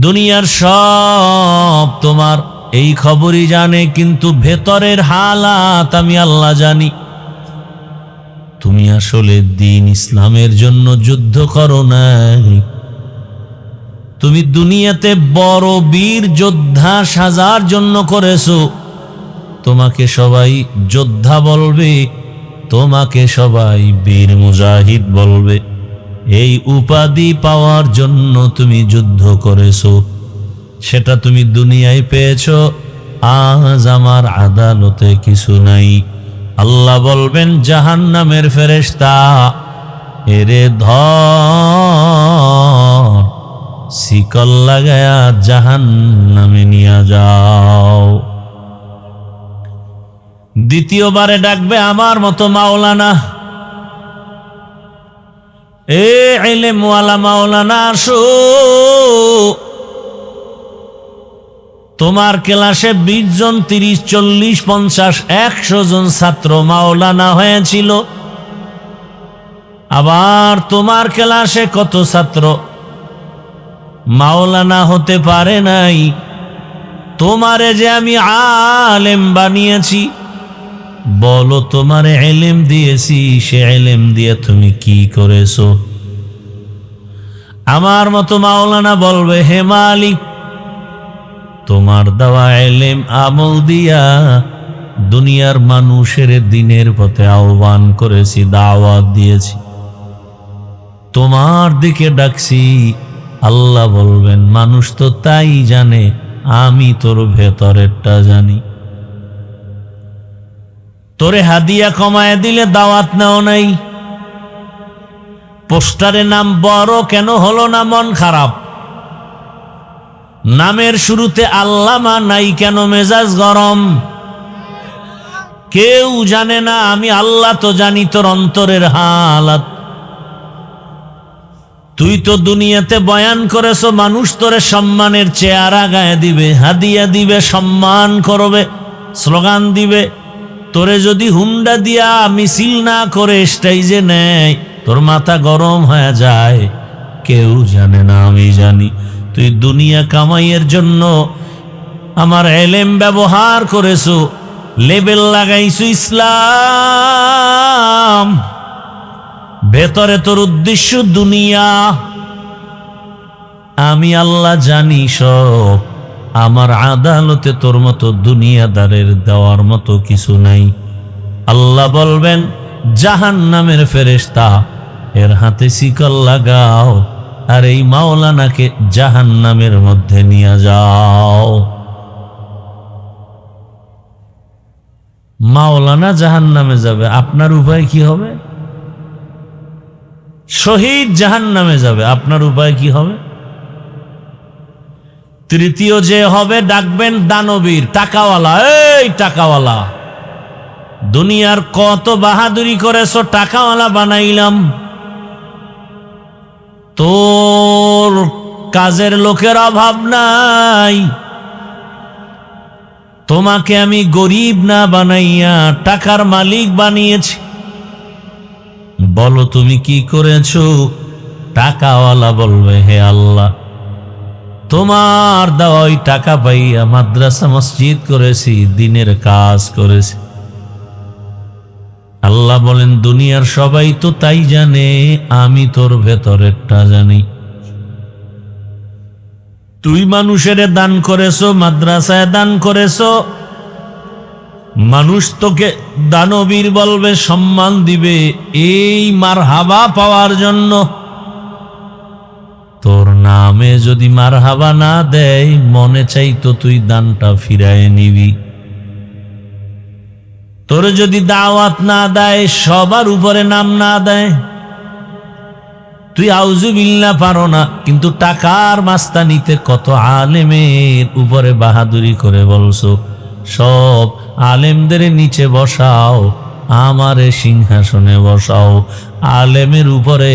[SPEAKER 1] দুনিয়ার সব তোমার এই খবরই জানে, কিন্তু ভেতরের হালাত আমি আল্লাহ জানি। তুমি আসলে দ্বীন ইসলামের জন্য যুদ্ধ করো নাই, তুমি দুনিয়াতে বড় বীর যোদ্ধা সাজার জন্য করেছো। তোমাকে সবাই যোদ্ধা বলবে, তোমাকে সবাই বীর মুজাহিদ বলবে। এই উপাধি পাওয়ার জন্য তুমি যুদ্ধ করেছো, সেটা তুমি দুনিয়ায় পেয়েছো। আজ আমার আদালতে কিছু নাই। আল্লাহ বলবেন, জাহান্নামের ফেরেশতা, এরে ধর, শিকল লাগায়া জাহান্নামে নিয়ে যাও। দ্বিতীয়বারে ডাকবে আমার মতো মাওলানা, এ ইলমওয়ালা মাওলানা, আসো। তোমার ক্লাসে 20 জন, 30, 40, 50, 100 জন ছাত্র মাওলানা হয়েছিল। আবার তোমার ক্লাসে কত ছাত্র মাওলানা হতে পারে নাই। তোমারে যে আমি আলেম বানিয়েছি, বলো তোমার ইলম দিয়েছি, সে ইলম দিয়ে তুমি কি করেছো? আমার মতো মাওলানা বলবে, হে মালিক, তোমার দেওয়া ইলম আমল দিয়া দুনিয়ার মানুষের দিনের পথে আহ্বান করেছি, দাওয়াত দিয়েছি, তোমার দিকে ডাকছি। আল্লাহ বলবেন, মানুষ তো তাই জানে, আমি তোর ভেতরেরটা জানি। তোরে হাদিয়া কমায় দিলে দাওয়াত নাও নাই, পোস্টারে নাম বড় কেন হলো না মন খারাপ, নামের শুরুতে আল্লামা নাই কেন মেজাজ গরম? কেউ জানে না, আমি আল্লাহ তো জানি তোর অন্তরের হালাত। তুই তো দুনিয়াতে বয়ান করেছো, মানুষ তোরে সম্মানের চেহারা গায়ে দিবে, হাদিয়া দিবে, সম্মান করবে, স্লোগান দিবে। তোরে যদি হুন্ডা দিয়া মিছিল না করে স্টেজে নেয়, তোর মাথা গরম হয়ে যায়। কেউ জানে না, আমি জানি। তুই দুনিয়া কামাইয়ের জন্য আমার ইলম ব্যবহার করেছো, লেবেল লাগাইছো ইসলাম, ভেতরে তোর উদ্দেশ্য দুনিয়া। আমি আল্লাহ জানি সব, আমার আদালতে তোর মতো দুনিয়াদারের দেওয়ার মতো কিছু নাই। আল্লাহ বলবেন, জাহান্নামের ফেরেশতা, এর হাতে শিকল লাগাও, আর এই মাওলানাকে জাহান্নামের মধ্যে নিয়ে যাও। মাওলানা জাহান্নামে যাবে, আপনার উপায় কি হবে? শহীদ জাহান্নামে যাবে, আপনার উপায় কি হবে? তৃতীয় যে হবে, ডাকবেন দানবীর, টাকাওয়ালা। এই টাকাওয়ালা, দুনিয়ার কত বাহাদুরি করেছো, টাকাওয়ালা বানাইলাম। তোর কাজের লোকের অভাব নাই, তোমাকে আমি গরিব না বানাইয়া টাকার মালিক বানিয়েছি। বলো তুমি কি করেছো? টাকাওয়ালা বলবে, হে আল্লাহ, তোমার দেওয়া ওই টাকা পাইয়া মাদ্রাসা মসজিদ করেছি, দিনের কাজ করেছি। আল্লাহ বলেন, দুনিয়ার সবাই তো তাই জানে, আমি তোর ভেতরেরটা জানি। তুই মানুষের দান করেছো, মাদ্রাসায় দান করেছো, মানুষ তোকে দানবীর বলবে, সম্মান দিবে, এই মারহাবা পাওয়ার জন্য। তোর নামে যদি মারহাবা না দেয়, মনে চাইতো তুই দানটা ফিরায় নিবি। তোর যদি দাওয়াত না দেয়, সবার উপরে নাম না দেয়, তুই আউযুবিল্লাহ পারো না, কিন্তু টাকার মাস্তানিতে কত আলেমের উপরে বাহাদুরি করে বলছো। সব আলেমদের নিচে বসাও, আমারে সিংহাসনে বসাও, আলেমের উপরে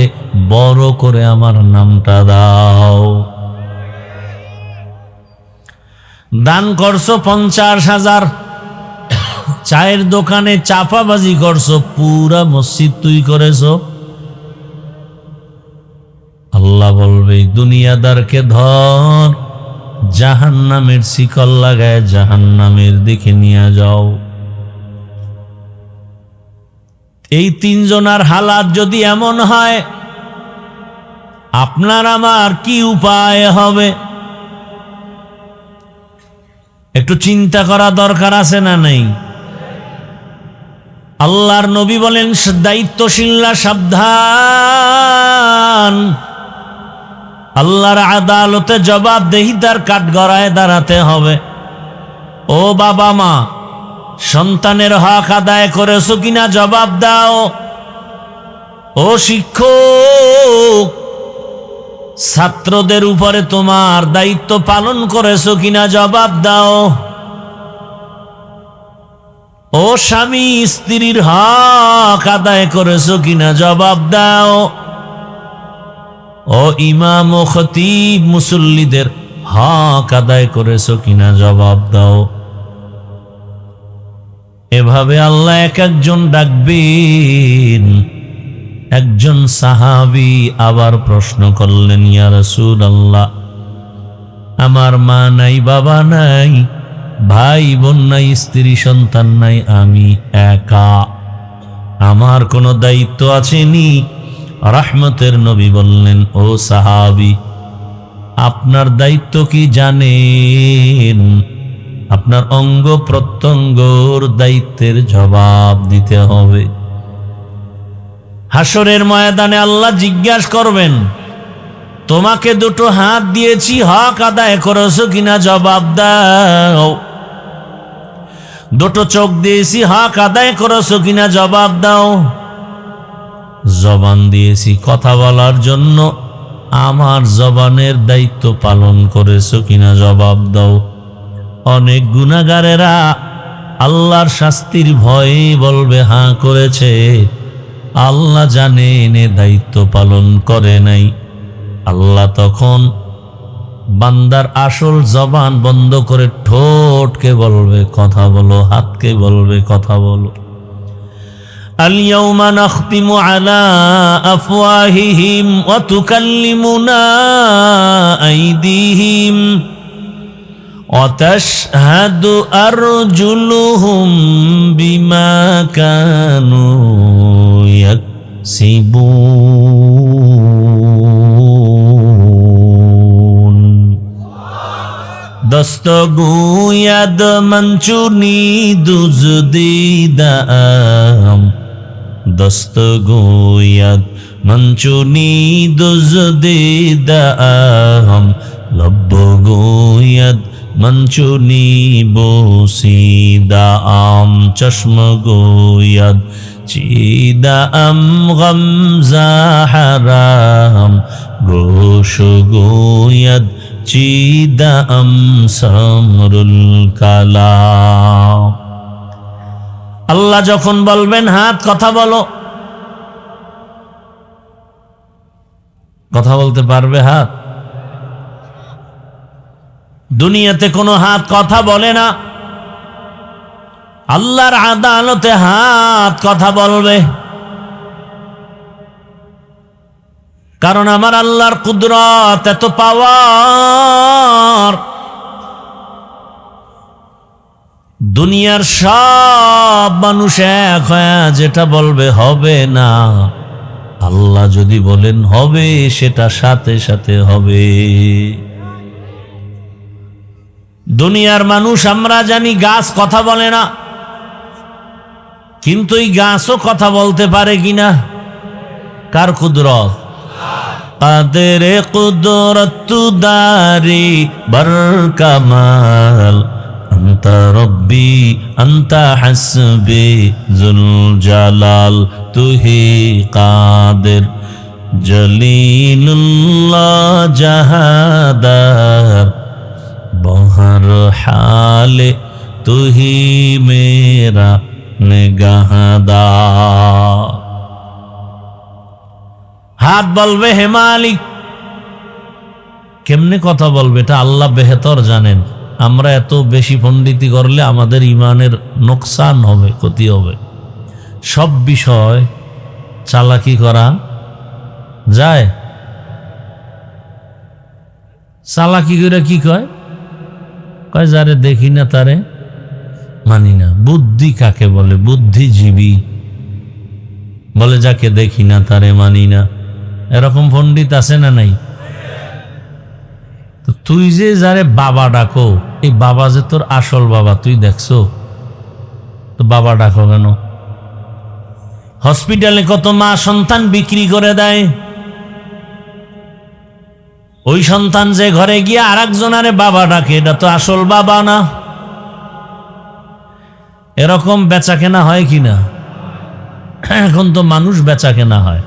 [SPEAKER 1] বড় করে আমার নামটা দাও। দান করছো 50,000, চায়ের দোকানে চাপাবাজি করছো, পুরা মসজিদ তুই করেছো। আল্লাহ বলবে, দুনিয়াদারকে ধর, জাহান্নামের শিকল লাগায় জাহান্নামের দিকে নিয়ে যাও। এই তিনজনার হালাত যদি এমন হয়, আপনার আমার কি উপায় হবে? একটু চিন্তা করা দরকার আছে না নেই? আল্লাহর নবী বলেন, দায়িত্বশীলরা সাবধান, আল্লাহর আদালতে জবাবদেহিতার কাঠগড়ায় দাঁড়াতে হবে। ও বাবা মা, সন্তানের হক আদায় করেছো কিনা জবাব দাও। ও শিক্ষক, ছাত্রদের উপরে তোমার দায়িত্ব পালন করেছো কিনা জবাব দাও। ও স্বামী, স্ত্রীর হক আদায় করেছো কিনা জবাব দাও। ও ইমাম ও খতিব, মুসল্লিদের হক আদায় করেছো কিনা জবাব দাও। এভাবে আল্লাহ এক একজন ডাকবেন। একজন সাহাবী আবার প্রশ্ন করলেন, ইয়া রাসূলুল্লাহ, আমার মা নাই, বাবা নাই, ভাই বোন নাই, স্ত্রী সন্তান নাই, আমি একা, আমার কোনো দায়িত্ব আছেনি? রহমতের নবী বললেন, ও সাহাবী, আপনার দায়িত্ব কি জানেন? আপনার অঙ্গ প্রত্যঙ্গর দায়িত্বের জবাব দিতে হবে। হাসরের ময়দানে আল্লাহ জিজ্ঞাসা করবেন, তোমাকে দুটো হাত দিয়েছি, হক আদায় করেছো কিনা জবাব দাও। দুটো চোখ দিয়েছি, হক আদায় করেছো কিনা জবাব দাও। জবান দিয়েছি কথা বলার জন্য, আমার জবানের দায়িত্ব পালন করেছো কিনা জবাব দাও। অনেক গুনাহগারেরা আল্লাহর শাস্তির ভয়ে বলবে হ্যাঁ করেছে, আল্লাহ জানেন এ দায়িত্ব পালন করে নাই। আল্লাহ তখন বান্দার আসল জবান বন্ধ করে ঠোঁটকে বলবে কথা বলো, হাতকে বলবে কথা বলো। اليوم نختم على أفواههم وتكلمنا أيديهم وتشهد أرجلهم بما كانوا يكسبون دستگوید منچونی دزدیدم دستگوید منچونی دزدیدم لب گوید منچونی بوسیدم چشم گوید چیدم غمزه حرام گوش گوید چیدم سمرুল কালাম। আল্লাহ যখন বলবেন হাত কথা বলো, কথা বলতে পারবে হাত? দুনিয়াতে কোনো হাত কথা বলে না, আল্লাহর আদালতে হাত কথা বলবে। কারণ আমার আল্লাহর কুদরত এত পাওয়ার, দুনিয়ার সব মানুষ এক হয়ে যেটা বলবে হবে না, আল্লাহ যদি বলেন হবে সেটা সাথে সাথে হবে। দুনিয়ার মানুষ আমরা জানি গাছ কথা বলে না, কিন্তু এই গাছও কথা বলতে পারে কিনা? কার কুদরত? কাদের কুদরত দারি বর কামাল আনতা রব্বি আনতা হাসবি জুল জালাল তুহি কাদের জলিলুল্লাহ জাহাদার বহর হালে তুহি মেরা নিগাহদার। হাত বলবে হে মালিক, কেমনে কথা বলবে এটা আল্লাহ বেহতর জানেন। আমরা এত বেশি পণ্ডিতি করলে আমাদের ইমানের নোকসান হবে, ক্ষতি হবে। সব বিষয় চালাকি করা যায়? চালাকি করে কি কয়? কয় যারে দেখি না তারে মানি না। বুদ্ধি কাকে বলে? বুদ্ধিজীবী বলে যাকে দেখি না তারে মানি না। এরকম পণ্ডিত আছে না নাই? তো তুই যে যারে বাবা ডাকো, এই বাবা যে তোর আসল বাবা তুই দেখছো? তো বাবা ডাকো কেন? হসপিটালে কত মা সন্তান বিক্রি করে দেয়, ওই সন্তান যে ঘরে গিয়ে আর একজনারে বাবা ডাকে, এটা তো আসল বাবা না। এরকম বেচা কেনা হয় কিনা? এখন তো মানুষ বেচা কেনা হয়,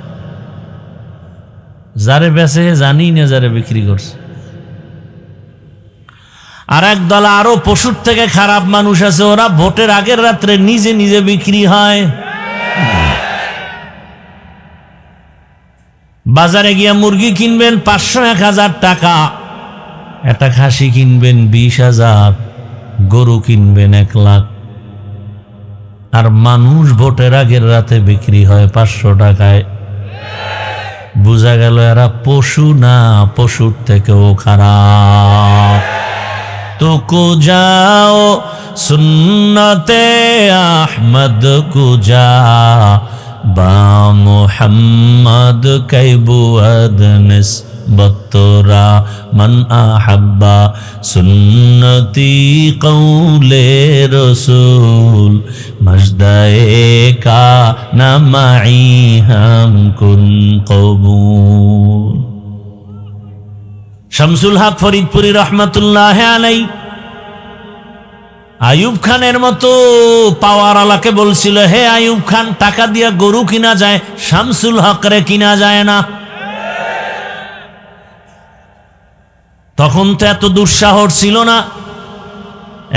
[SPEAKER 1] যারে বেচে জানি না যারে বিক্রি করছে। আর এক দল আরো পশুর থেকে খারাপ মানুষ আছে, ওরা ভোটের আগের রাত্রে নিজে নিজে বিক্রি হয়। বাজারে গিয়া মুরগি কিনবেন 500-1000 টাকা, একটা খাসি কিনবেন 20,000, গরু কিনবেন 1 লাখ, আর মানুষ ভোটের আগের রাতে বিক্রি হয় 500 টাকায়। বোঝা গেল এরা পশু না, পশুর থেকেও খারাপ। तो को जाओ सुन्नते अहमद को जा बा मुहम्मद कैबुअद निस्बतोरा मन अहब्बा सुन्नती कौले रसूल मजदाए का नमाई हम कुन कबूल। শামসুল হক ফরিদপুরি রহমতুল্লাহ আলাই আয়ুব খানের মতো পাওয়ার আলাকে বলছিল, হে আয়ুব খান, টাকা দিয়া গরু কিনা যায়, শামসুল হকরে কিনা যায় না। তখন তো এত দুঃসাহস ছিল না।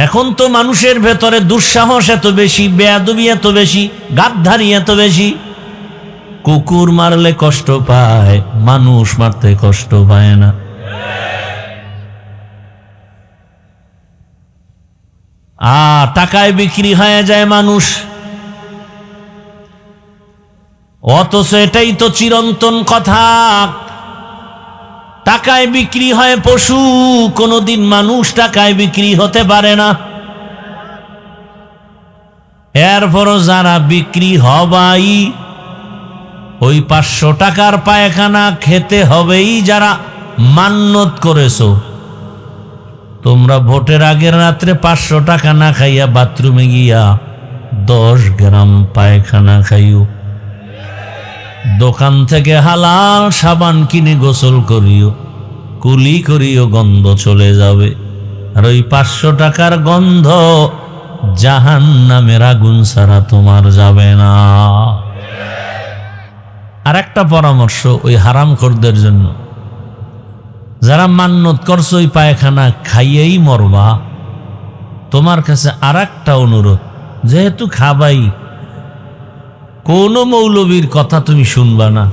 [SPEAKER 1] এখন তো মানুষের ভেতরে দুঃসাহস এত বেশি, বেয়াদবি এত বেশি, গাদ্দারি এত বেশি। কুকুর মারলে কষ্ট পায়, মানুষ মারতে কষ্ট পায় না। টাকায় বিক্রি হয়ে যায় মানুষ, অথচ এটাই তো চিরন্তন কথা। টাকায় বিক্রি হয় পশু, কোনদিন মানুষ টাকায় বিক্রি হতে পারে না। এরপরও যারা বিক্রি হবাই, ওই 500 টাকার পায়খানা খেতে হবেই যারা মান্যত করেছো। তোমরা ভোটের আগের রাত্রে 500 টাকা না খাইয়া বাথরুমে গিয়া 10 গ্রাম পায়খানা খাইও। দোকান থেকে হালাল সাবান কিনে গোসল করিও, কুলি করিও, গন্ধ চলে যাবে। আর ওই 500 টাকার গন্ধ জাহান্নামের আগুন ছাড়া তোমার যাবে না। আর একটা পরামর্শ ওই হারামখোরদের জন্য, যারা মান্যত করছো ওই পায়খানা খাইয়েই মরবা, তোমার কাছে আর একটা অনুরোধ, যেহেতু খাবাই, কোনো মৌলবীর কথা তুমি শুনবা না।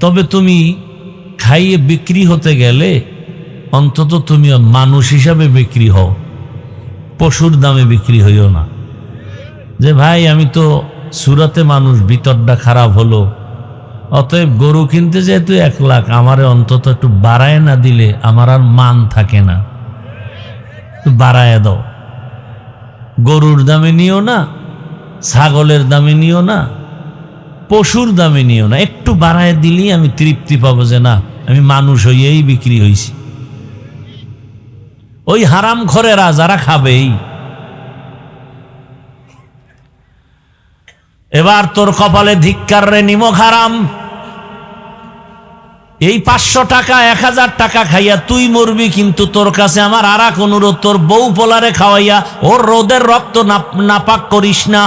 [SPEAKER 1] তবে তুমি খাইয়ে বিক্রি হতে গেলে অন্তত তুমি মানুষ হিসাবে বিক্রি হও, পশুর দামে বিক্রি হইও না। যে ভাই আমি তো সুরাতে মানুষ, ভিতরটা খারাপ হলো, অতএব গরু কিনতে যেহেতু 1 লাখ, আমারে অন্তত একটু বাড়ায় না দিলে আমার আর মান থাকে না, একটু বাড়ায় দাও। গরুর দামে নিও না, ছাগলের দামে নিও না, পশুর দামে নিও না, একটু বাড়ায় দিলেই আমি তৃপ্তি পাবো যে না, আমি মানুষ হইয়েই বিক্রি হইছি। ওই হারামখোরেরা যারা খাবেই। এবার তোর কপালে ধিক্কার রে নিমক হারাম। এই 500 টাকা 1000 টাকা খাইয়া তুই মরবি, কিন্তু তোর কাছে আমার আর এক অনুরোধ, তোর বউ পোলারে খাওয়াইয়া ওর রোদের রক্ত নাপাক করিস না।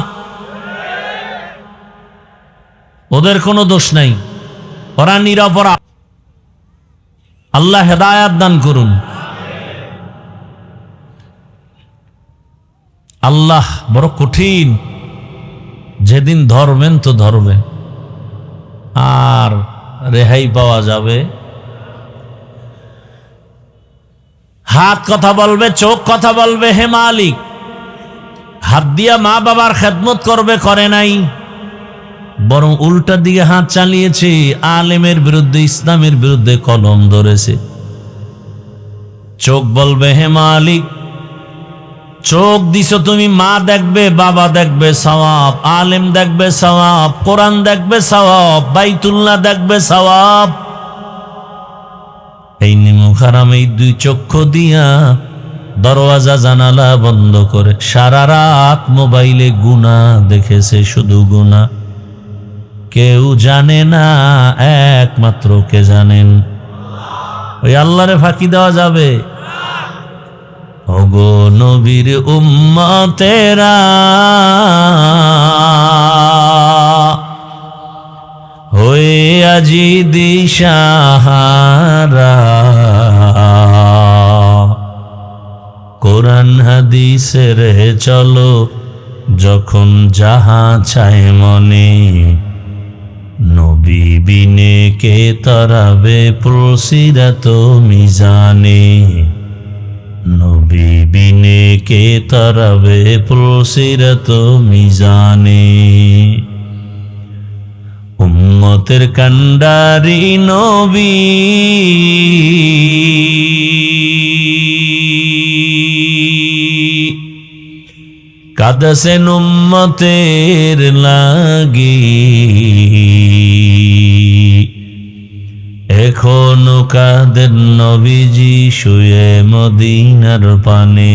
[SPEAKER 1] ওদের কোনো দোষ নাই, ওরা নিরপরাধ। আল্লাহ হেদায়াত দান করুন। আল্লাহ বড় কঠিন, যেদিন ধরবেন তো ধরবেন, আর রেহাই পাওয়া যাবে। হাত কথা বলবে, চোখ কথা বলবে, হে মালিক। হাত দিয়া মা বাবার খেদমত করবে, করে নাই, বরং উল্টার দিকে হাত চালিয়েছে, আলেমের বিরুদ্ধে, ইসলামের বিরুদ্ধে কলম ধরেছে। চোখ বলবে, হে মালিক, চোখ দিছো তুমি, মা দেখবে, বাবা দেখবে সওয়াব, আলেম দেখবে সওয়াব, কোরআন দেখবে সওয়াব, বাইতুল্লাহ দেখবে সওয়াব। এই নিমক হারাম এই 2 চক্ষু দিয়া দরওয়াজা জানালা বন্ধ করে সারা রাত মোবাইলে গুনাহ দেখেছে, শুধু গুনাহ। কেউ জানে না, একমাত্র কে জানেন? ওই আল্লাহরে ফাঁকি দেওয়া যাবে? ওগো নবীর উম্মতেরা, হয়ে আজি দিশাহারা, কোরআন হাদিসের চলো যখন যাহা চায় মনে, নবী বিনে কে তরাবে প্রসিরাত মিজানে, নবী বিনে কে তরাবে প্রসিরাত মিজানে। উম্মতের কান্ডারি নবী কাঁদছেন উম্মতের লাগি, এখনো কাঁদেন নবীজি শুয়ে মদিনার পানে।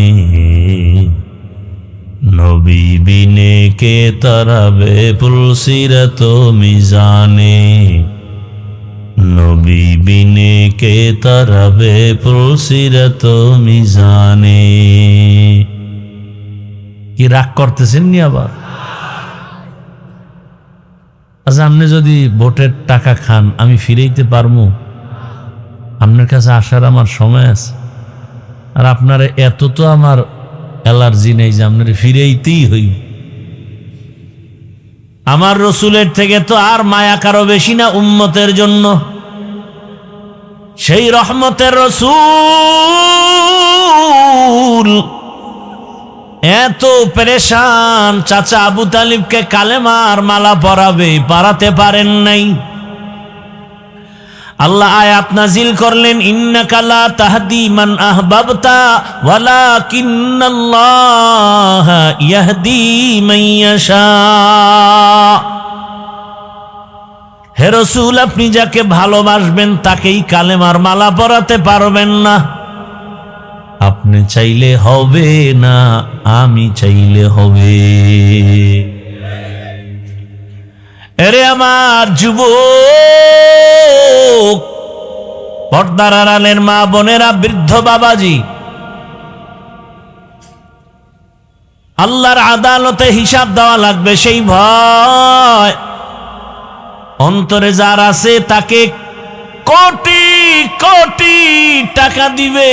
[SPEAKER 1] নবী বিনে কে তারাবে পুলসিরাত মিজানে, নবী বিনে কে তারাবে পুলসিরাত মিজানে। কি রাগ করতেছেন নি আবার? আচ্ছা, আপনি যদি ভোটের টাকা খান আমি ফিরাইতে পারবো? আপনার কাছে আসার আমার সময় আছে। আর আপনার এত তো আমার অ্যালার্জি নেই যে আপনার ফিরাইতেই হই। আমার রসুলের থেকে তো আর মায়া কারো বেশি না উম্মতের জন্য। সেই রহমতের রসূল এত পেরেশান, চাচা আবু তালিবকে কালেমার মালা পরাবে, পারাতে পারেন নাই। আল্লাহ আয়াত নাজিল করলেন, ইন্নাকা লা তাহদি মান আহবাবতা ওয়ালাকিন্নাল্লাহা ইয়াহদি মান ইয়াশা। হে রাসূল, আপনি যাকে ভালোবাসবেন তাকেই কালেমার মালা পরাতে পারবেন না। আপনি চাইলে হবে না, আমি চাইলে হবে। এরে আমার যুবক, পর্দার আড়ালের মা বোনেরা, বৃদ্ধ বাবাজি, আল্লাহর আদালতে হিসাব দেওয়া লাগবে সেই ভয় অন্তরে যার আছে। তাকে কোটি কোটি টাকা দিবে,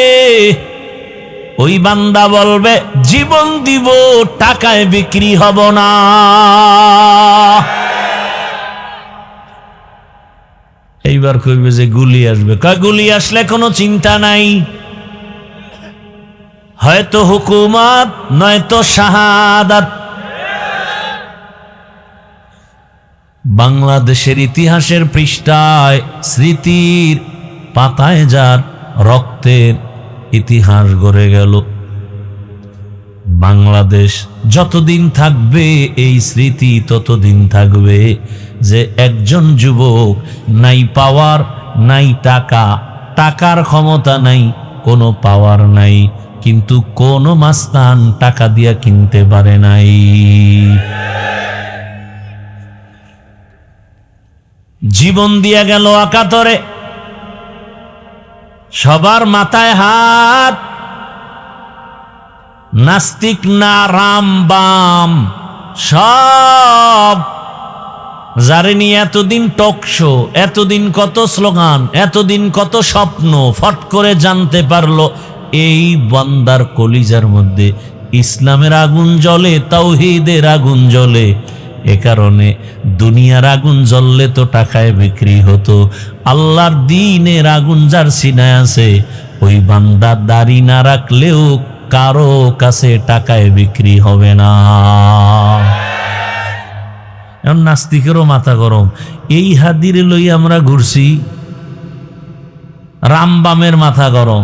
[SPEAKER 1] ওই বান্দা বলবে জীবন দিব, টাকায় বিক্রি হব না। এইবার কইবে যে গুলি আসবে। কয় গুলি আসলে কোনো চিন্তা নাই, হয়তো হুকুমত নয়তো শাহাদাত। বাংলাদেশের ইতিহাসের পৃষ্ঠায়, স্মৃতির পাতায় যার রক্তের ইতিহাস গড়ে গেল। বাংলাদেশ যতদিন থাকবে এই স্মৃতি ততদিন থাকবে যে একজন যুবক নাই পাওয়ার, নাই টাকা, টাকার ক্ষমতা নাই, কোনো পাওয়ার নাই, কিন্তু কোনো মাস্তান টাকা দিয়া কিনতে পারে নাই। জীবন দিয়া গেল আকাতরে, সবার মাথায় হাত। নাস্তিক না রাম বাম সব, যারে নিয়ে এতদিন টক শো, এতদিন কত স্লোগান, এতদিন কত স্বপ্ন, ফট করে জানতে পারলো এই বান্দার কলিজার মধ্যে ইসলামের আগুন জ্বলে, তাওহীদের আগুন জ্বলে। এ কারণে দুনিয়ার আগুন জ্বললে তো টাকায় বিক্রি হতো, আল্লাহর দ্বীনের আগুন যার সিনায় আছে ওই বান্দা দাড়ি না রাখলেও কারো কাছে টাকায় বিক্রি হবে না। এখন নাস্তিকেরও মাথা গরম, এই হাদিরে লই আমরা ঘুরছি। রামবামের মাথা গরম,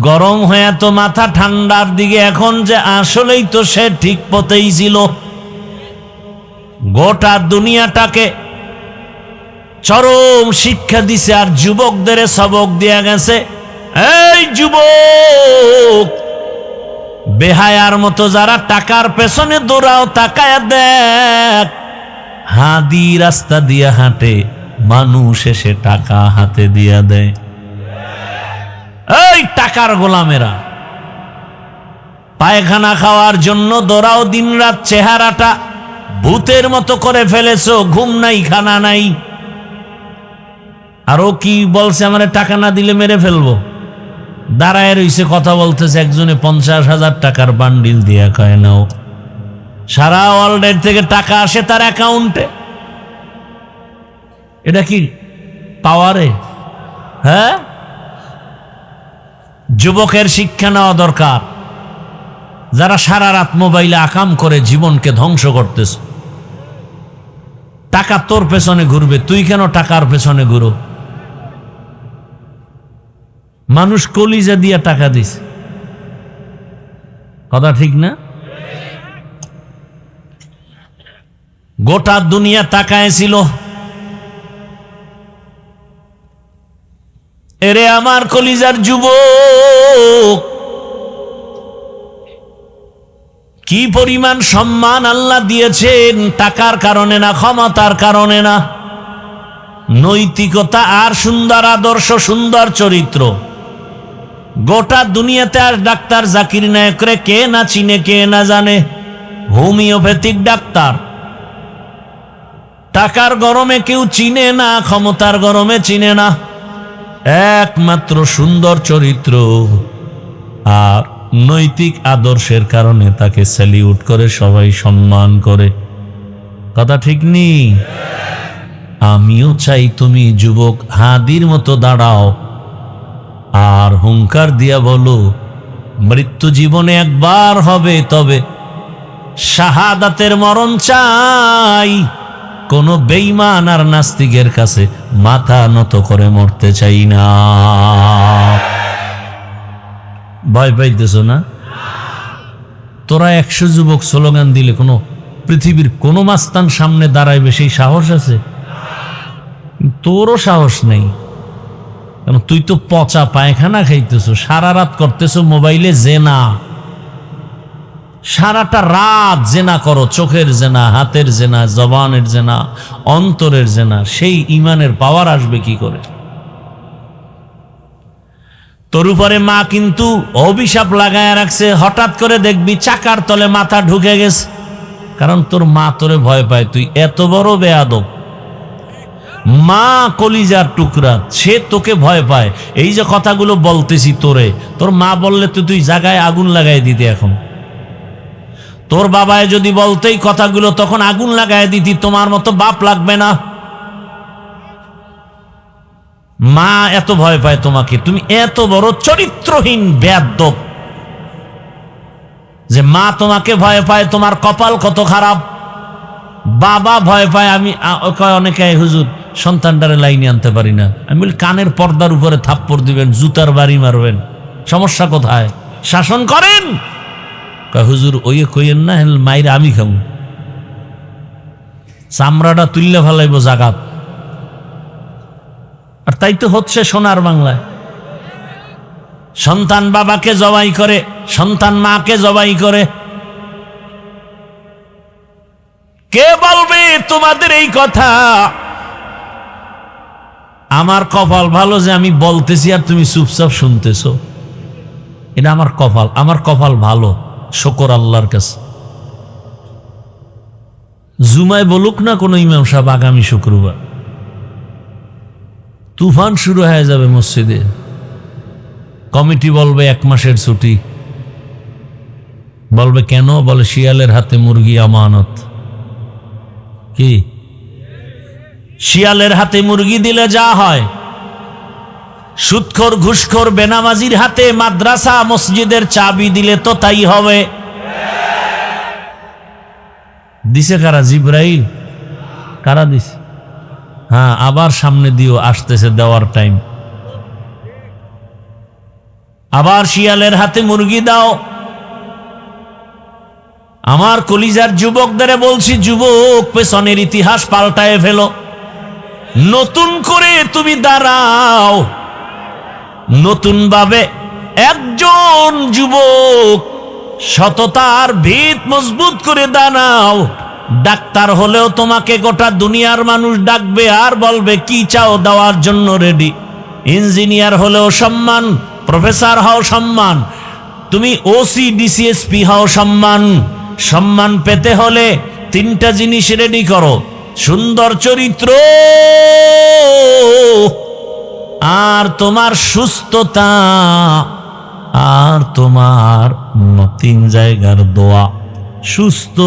[SPEAKER 1] গরম হয়ে তো মাথা ঠান্ডার দিকে, এখন যে আসলেই তো সে ঠিক পথেই ছিল। গোটা দুনিয়াটাকে চরম শিক্ষা দিছে আর যুবকদের সবক দেয়া গেছে। এই যুবক, বেহায়ার মতো যারা টাকার পেছনে দৌড়াও, তাকায়া দেখ, হাদি রাস্তা দিয়া হাঁটে, মানুষ এসে টাকা হাতে দিয়া দেয়। এই টাকার গোলামেরা, পায়খানা খাওয়ার জন্য দৌড়াও দিন রাত, চেহারাটা ভূতের মতো করে ফেলেছো, ঘুম নাই, খানা নাই। আর ও কি বলছে, আমার টাকা না দিলে মেরে ফেলবো। দাঁড়ায় রইছে, কথা বলতেছে, একজনে 50,000 টাকার বান্ডিল দিয়া কয় নাও। সারা ওয়ার্ল্ডের থেকে টাকা আসে তার অ্যাকাউন্টে। এটা কি পাওয়ারে? হ্যাঁ, যুবকের শিক্ষা নেওয়া দরকার। যারা সারা রাত মোবাইলে আকাম করে জীবনকে ধ্বংস করতেছ, টাকা তোর পেছনে ঘুরবে, তুই কেন টাকার পেছনে ঘুরো? মানুষ কলিজা দিয়া টাকা দিস, কথা ঠিক না? গোটা দুনিয়া তাকায়ছিল। এরে আমার কলিজার যুবক, কি পরিমাণ সম্মান আল্লাহ দিয়েছেন, টাকার কারণে না, ক্ষমতার কারণে না, নৈতিকতা আর সুন্দর আদর্শ, সুন্দর চরিত্র। গোটা দুনিয়াতে আর ডাক্তার জাকির নায়করে কে না চিনে, কে না জানে। Homeopathic doctor. টাকার গরমে কেউ চিনে না, ক্ষমতার গরমে চিনে না, একমাত্র সুন্দর চরিত্র আর নৈতিক আদর্শের কারণে তাকে স্যালিউট করে, সবাই সম্মান করে। কথা ঠিক নেই? আমিও চাই তুমি যুবক হাদির মতো দাঁড়াও আর হুঙ্কার দিয়া বলো, মৃত্যু জীবনে একবার হবে, তবে শাহাদাতের মরণ চাই। কোন বেঈমান আর নাস্তিকের কাছে মাথা নত করে মরতে চাই না। ভয় পাইতেছ না? তোরা 100 যুবক স্লোগান দিলে কোনো পৃথিবীর কোন মাস্তান সামনে দাঁড়াইবে সেই সাহস আছে? তোরও সাহস নেই, কারণ তুই তো পচা পায়খানা খাইতেছ, সারা রাত করতেছ মোবাইলে জেনা, সারাটা রাত জেনা করো, চোখের জেনা, হাতের জেনা, জবানের জেনা, অন্তরের জেনা। সেই ইমানের পাওয়ার আসবে কি করে? তোর উপরে মা কিন্তু অভিশাপ লাগায় রাখছে, হঠাৎ করে দেখবি চাকার তলে মাথা ঢুকে গেছে, কারণ তোর মা তোরে ভয় পায়। তুই এত বড় বেয়াদব, মা কলিজার টুকরা, সে তোকে ভয় পায়। এই যে কথাগুলো বলতেছি তোরে, তোর মা বললে তো তুই জায়গায় আগুন লাগাই দিতে। এখন তোর বাবায় যদি বলতেই কথাগুলো, তখন আগুন লাগাই দিতি। তোমার মতো বাপ লাগবে না। মা এত ভয় পায় তোমাকে, তুমি এত বড় চরিত্রহীন বেয়াদব যে মা তোমাকে ভয় পায়। তোমার কপাল কত খারাপ। বাবা ভয় পায়। আমি অনেকে, হুজুর সন্তানটারে লাইনে আনতে পারি না। আমি বলি, কানের পর্দার উপরে থাপ্পড় দিবেন, জুতার বাড়ি মারবেন, সমস্যা কোথায়? শাসন করেন। হুজুর ওই কইেন না, মাইরে আমি খাবো, চামড়াটা তুললে ফেলাইব জাগাত। আর তাই তো হচ্ছে সোনার বাংলায়। সন্তান বাবাকে জবাই করে, সন্তান মাকে জবাই করে। কে বলবে তোমাদের এই কথা? আমার কপাল ভালো যে আমি বলতেছি আর তুমি চুপচাপ শুনতেছো। এটা আমার কপাল, আমার কপাল ভালো, শুকর আল্লাহর কাছে। জুমায় বলুক না কোনো ইমাম সাহেব, আগামী শুক্রবার তুফান শুরু হয়ে যাবে মসজিদে, কমিটি বলবে 1 মাসের ছুটি। বলবে কেন? বলে শিয়ালের হাতে মুরগি আমানত। কি শিয়ালের হাতে মুরগি দিলে যা হয়, সুদখোর ঘুষখোর বেনামাজির হাতে মাদ্রাসা মসজিদের চাবি দিলে তো তাই হবে। দিছে কারা? জিব্রাইল। কারা দিছে? হ্যাঁ, আবার সামনে দিও, আসতেছে দেওয়ার টাইম। আবার শিয়ালের হাতে মুরগি দাও। আমার কলিজার যুবকদের বলছি, যুবক, পেছনের ইতিহাস পাল্টায় ফেলো, নতুন করে তুমি দাঁড়াও। নতুন ভাবে একজন যুবক সততার ভিত মজবুত করে দাঁড়াও। ডাক্তার হলেও তোমাকে গোটা দুনিয়ার মানুষ ডাকবে আর বলবে কি চাও, দেওয়ার জন্য রেডি। ইঞ্জিনিয়ার হলেও সম্মান, প্রফেসর হও সম্মান, তুমি ওসি ডিসিএসপি হও সম্মান। সম্মান পেতে হলে 3টা জিনিস রেডি করো: সুন্দর চরিত্র, আর তোমার সুস্থতা, আর তোমার 3 জায়গার দোয়া। সুস্থ,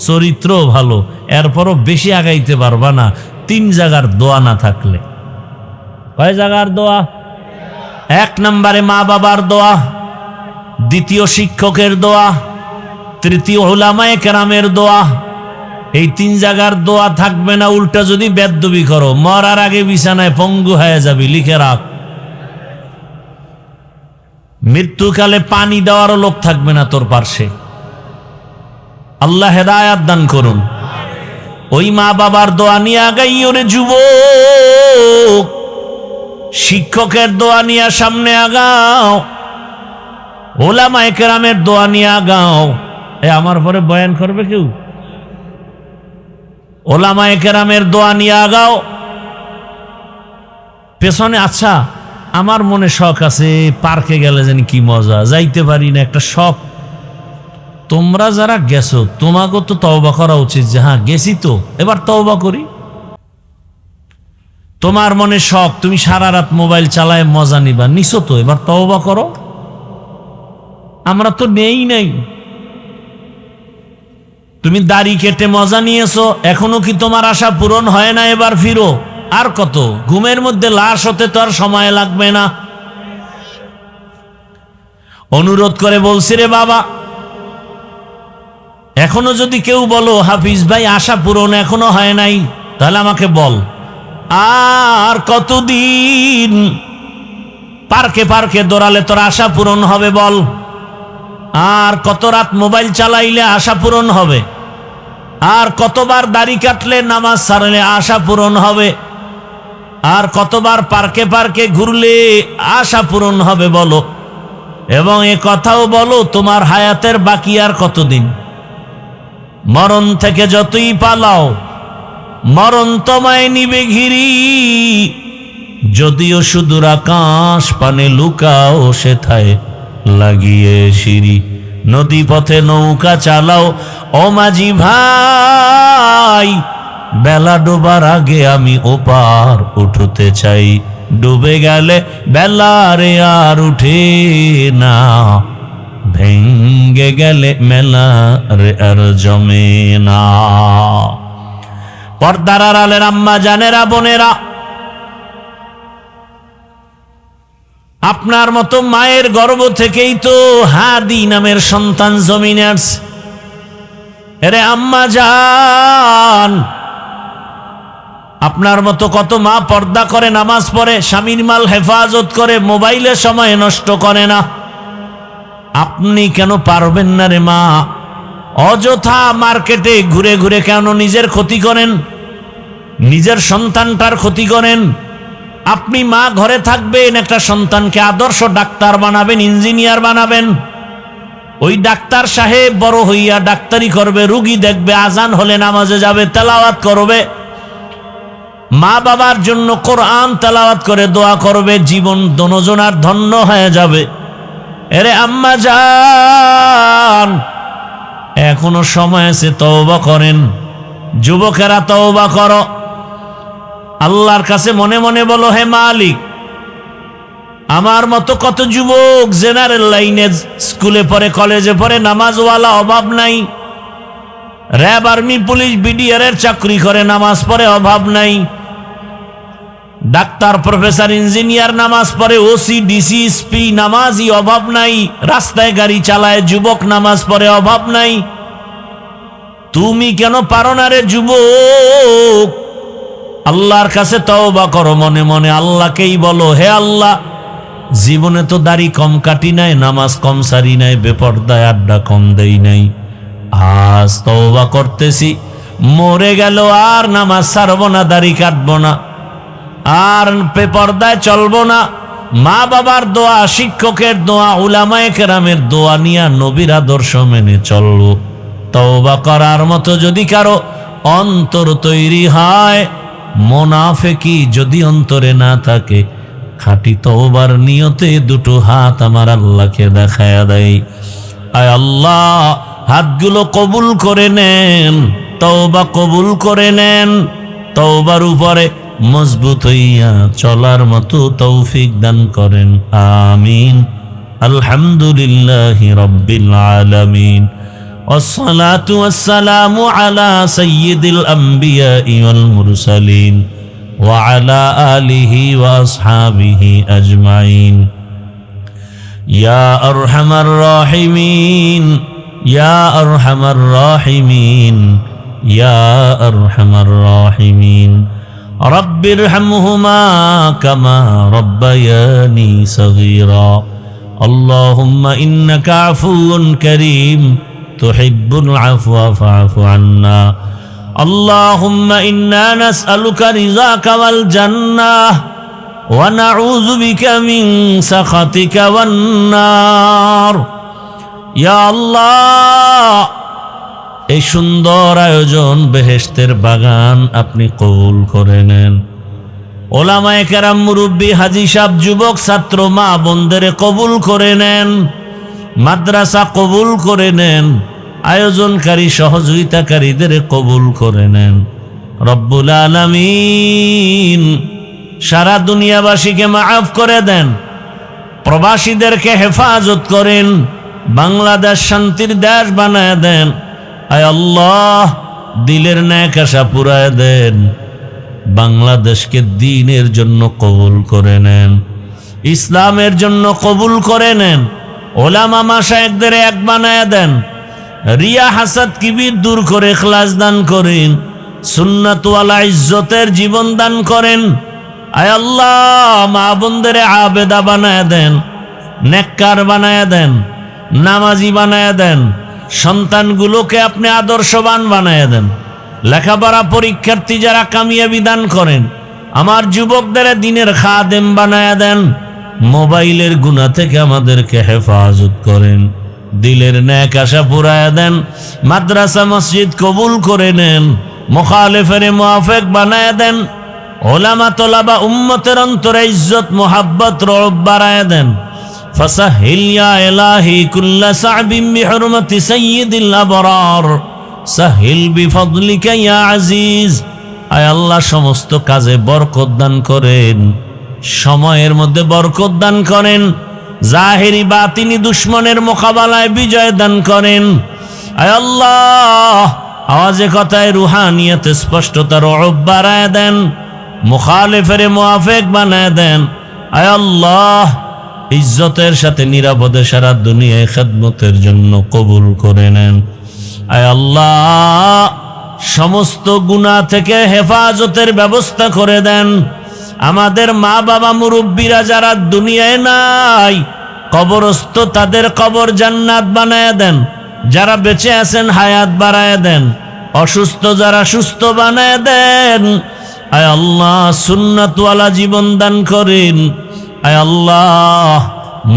[SPEAKER 1] চরিত্র ভালো, এরপরও বেশি আগাইতে পারবা না 3 জায়গার দোয়া না থাকলে। কয় জায়গার দোয়া? 1 নম্বরে মা বাবার দোয়া, 2য় শিক্ষকের দোয়া, 3য় উলামায়ে কেরামের দোয়া। এই 3 জায়গার দোয়া থাকবে না, উল্টা যদি বেদবি করো, মরার আগে বিছানায় পঙ্গু হয়ে যাবি। লিখে রাখ। মৃত্যুকালে পানি দেওয়ারও লোক থাকবে না তোর পার্শ্বে। আল্লাহ হেদায়াত দান করুন। ওই মা বাবার দোয়া নিয়ে আগাইও রে যুবক, শিক্ষকের দোয়া নিয়ে সামনে আগাও, ওলামায়ে কেরামের দোয়া নিয়ে আগাও। আমার পরে বয়ান করবে কেউ? ওলামায়ে কেরামের দোয়া নিয়ে আগাও পেছনে। আচ্ছা, আমার মনে শখ আছে, পার্কে গেলে যেন কি মজা, যাইতে পারি না, একটা শখ। তোমরা যারা গেছো তোমাকেও তো তওবা করা উচিত যে হ্যাঁ গেছি তো, এবার তওবা করি। তোমার মনে শখ, তুমি সারা রাত মোবাইল চালায় মজা নিবা, নিছো তো, এবার তওবা করো। আমরা তো নেই নাই। তুমি দাড়ি কেটে মজা নিয়েছো, এখনো কি তোমার আশা পূরণ হয় না? এবার ফিরো। আর কত? ঘুমের মধ্যে লাশ হতে তো আর সময় লাগবে না। অনুরোধ করে বলছি রে বাবা, এখনো যদি কেউ বলো হাফিজ ভাই আশা পূরণ এখনো হয় নাই, তাহলে আমাকে বল আর কতদিন পার্কে পার্কে দৌড়ালে তোর আশা পূরণ হবে বল? আর কত রাত মোবাইল চালাইলে আশা পূরণ হবে? আর কতবার দাড়ি কাটলে নামাজ ছাড়লে আশা পূরণ হবে? আর কতবার পার্কে পার্কে ঘুরলে আশা পূরণ হবে বলো? এবং এ কথাও বলো তোমার হায়াতের বাকি আর কতদিন? মরণ থেকে যতই পালাও, মরণ তোমায় নিবে ঘিরি, যদিও সুদূর আকাশ পানে লুকাও সেথায় লাগিয়ে সিঁড়ি। নদী পথে নৌকা চালাও ও মাঝি ভাই, বেলা ডোবার আগে আমি ওপার উঠতে চাই। ডুবে গেলে বেলা রে আর উঠে না, ভেঙ্গে গেলে মেলা রে আর জমে না। পর্দার আড়ালের আম্মা জানেরা, বোনেরা, আপনার মতো মায়ের গর্ভ থেকেই তো হাদি নামের সন্তান জমিনে আসছে। এরে আম্মা জান, আপনার মতো কত মা পর্দা করে, নামাজ পড়ে, স্বামীর মাল হেফাজত করে, মোবাইলে সময় নষ্ট করে না। আপনি কেন পারবেন না রে মা? অযথা মার্কেটে ঘুরে ঘুরে কেন নিজের ক্ষতি করেন, নিজের সন্তানটার ক্ষতি করেন? আপনি মা ঘরে থাকবেন, একটা সন্তানকে আদর্শ ডাক্তার বানাবেন, ইঞ্জিনিয়ার বানাবেন। ওই ডাক্তার সাহেব বড় হইয়া ডাক্তারি করবে, রুগী দেখবে, আজান হলে নামাজে যাবে, তেলাওয়াত করবে, মা বাবার জন্য কোরআন তেলাওয়াত করে দোয়া করবে, জীবন দোনোজনার ধন্য হয়ে যাবে। এরে আম্মা জান, এখনো সময় আছে, তওবা করেন। যুবকেরা তওবা করো, আল্লাহর কাছে মনে মনে বলো, হে মালিক, আমার মতো কত যুবক জেনারেল লাইনে স্কুলে পড়ে, কলেজে পড়ে, নামাজওয়ালা অভাব নাই। র্যাব, আর্মি, পুলিশ, বিডিআর এর চাকরি করে, নামাজ পড়ে, অভাব নাই। ডাক্তার, প্রফেসর, ইঞ্জিনিয়ার নামাজ পড়ে, ওসি, ডিসি, এসপি নামাজি, অভাব নাই। রাস্তায় গাড়ি চালায় যুবক, নামাজ পড়ে, অভাব নাই। তুমি কেন পারো না রে যুবক? আল্লাহর কাছে তওবা করো মনে মনে, আল্লাহকেই বলো, হে আল্লাহ, জীবনে তো দাড়ি কম কাটি নাই, নামাজ কম সারি নাই, বেপর্দায় আড্ডা কম দেই নাই। আজ তওবা করতেছি, মরে গেল আর নামাজ ছাড়বো না, দাড়ি কাটবো না, আর বেপর্দায় চলবো না। মা বাবার দোয়া, শিক্ষকের দোয়া, উলামায়ে কেরামের দোয়া নিয়ে নবীর আদর্শ মেনে চলবো। তওবা করার মতো যদি কারো অন্তর তৈরি হয়, মুনাফিকি যদি অন্তরে না থাকে, খাঁটি তওবার নিয়তে দুটো হাত আমার আল্লাহকে দেখায়া দেয়। আয় আল্লাহ, হাতগুলো কবুল করে নেন, তওবা কবুল করে নেন, তওবার উপরে মজবুত হইয়া চলার মতো তৌফিক দান করেন। আমিন। আলহামদুলিল্লাহি রাব্বিল আলামিন। والصلاة والسلام على سيد الأنبياء والمرسلين وعلى آله وأصحابه أجمعين. يا أرحم الراحمين، يا أرحم الراحمين، يا أرحم الراحمين. رب ارحمهما كما ربياني صغيرا. اللهم إنك عفو كريم تحب العفو فاعف عنا. আল্লাহুম্মা ইন্না নাসআলুকা রিযাকা ওয়াল জান্নাহ ওয়া নাউযু বিকা মিন সাখাতিকা ওয়ান নার। ইয়া আল্লাহ, এই সুন্দর আয়োজন বেহেশতের বাগান আপনি কবুল করে নেন। ওলামায়ে কেরাম, মুরব্বী, হাজী সাহেব, যুবক, ছাত্র, মা বোনদের কবুল করে নেন। মাদ্রাসা কবুল করে নেন। আয়োজনকারী সহযোগিতাকারীদের কবুল করে নেন। রব্বুল আলামিন সারা দুনিয়াবাসীকে মাফ করে দেন। প্রবাসীদেরকে হেফাজত করেন। বাংলাদেশ শান্তির দেশ বানায় দেন। আয় আল্লাহ, দিলের ন্যাক আশা পুরায় দেন। বাংলাদেশকে দ্বীনের জন্য কবুল করে নেন, ইসলামের জন্য কবুল করে নেন। ওলামা মাশায়েখদের এক বানায় দেন। রিয়া, হাসাদ, কিবির দূর করে ইখলাস দান করেন। সুন্নাত ওয়ালা ইজ্জতের জীবন দান করেন। আয় আল্লাহ, মা বোনদের আবেদা বানায় দেন, নেককার বানায় দেন, নামাজি বানায় দেন। সন্তানগুলোকে আপনি আদর্শবান বানায় দেন। লেখাপড়া পরীক্ষার্থী যারা কামিয়াবি দান করেন। আমার যুবকদের দিনের খাদেম বানায় দেন। মোবাইলের গুনাহ থেকে আমাদেরকে হেফাজত করেন। দিলের ন্যাক আশা পুরায় দেন। মাদ্রাসা মসজিদ কবুল করে নেন। মুখালিফের মুআফিক বানায় দেন। ওলামা তোলাবা উম্মতের অন্তরে ইজ্জত, মোহাব্বত, রব বাড়ায় দেন। ফাসাহিল ইয়া ইলাহি কুল্লা সা'বিন বিহুরমাতি সাইয়্যিদিল আবরার সাহিল বিফদলিকা ইয়া আজিজ। আয় আল্লাহ, সমস্ত কাজে বরকত দান করেন। সময়ের মধ্যে বরকত দান করেন। জাহেরি বাতিনি দুশ্মনের মোকাবেলায় বিজয় দান করেন। আয় আল্লাহ, আওয়াজে কথায় রুহানিয়তে স্পষ্টতা, রব বাড়ায় দেন। মুখালিফের মুআফিক বানায় দেন। আয় আল্লাহ, ইজ্জতের সাথে নিরাপদে সারা দুনিয়ায় খেদমতের জন্য কবুল করে নেন। আয় আল্লাহ, সমস্ত গুনাহ থেকে হেফাজতের ব্যবস্থা করে দেন। আমাদের মা বাবা মুরব্বীরা যারা দুনিয়ায় নাই, কবরস্থ, তাদের কবর জান্নাত বানায় দেন। যারা বেঁচে আছেন হায়াত বাড়ায় দেন। অসুস্থ যারা সুস্থ বানায় দেন। আয় আল্লাহ, সুন্নাত ওয়ালা জীবন দান করেন। আয় আল্লাহ,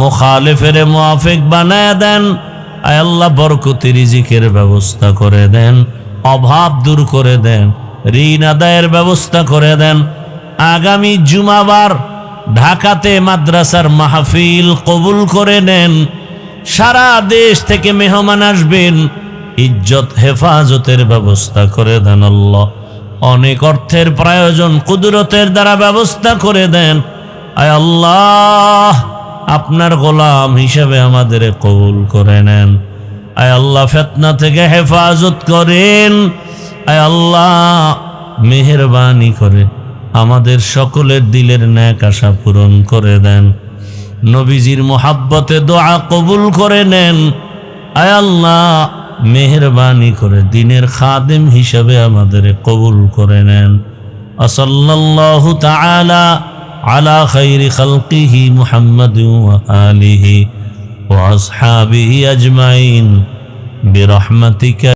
[SPEAKER 1] মুখালিফের মুআফিক বানায় দেন। আয় আল্লাহ, বরকতি রিজিকের ব্যবস্থা করে দেন। অভাব দূর করে দেন। ঋণ আদায়ের ব্যবস্থা করে দেন। আগামী জুমাবার ঢাকাতে মাদ্রাসার মাহফিল কবুল করে নেন। সারা দেশ থেকে মেহমান আসবেন। ইজ্জত হেফাজতের ব্যবস্থা করে দেন আল্লাহ। অনেক অর্থের প্রয়োজন, কুদরতের দ্বারা ব্যবস্থা করে দেন। আয় আল্লাহ, আপনার গোলাম হিসেবে আমাদের কবুল করে নেন। আয় আল্লাহ, ফিতনা থেকে হেফাজত করেন। আয় আল্লাহ, মেহেরবানি করে আমাদের সকলের দিলের ন্যাক আশা পূরণ করে দেন। নবীজির মুহাব্বতে দোয়া কবুল করে নেন। আয় আল্লাহ, মেহেরবানি করে দিনের খাদেম হিসেবে আমাদের কবুল করে নেন। সাল্লাল্লাহু তাআলা আলা খাইরি খালকিহি মুহাম্মাদিন ওয়া আলিহি ওয়া আসহাবিহি আজমাইন বিরহমাতিকা।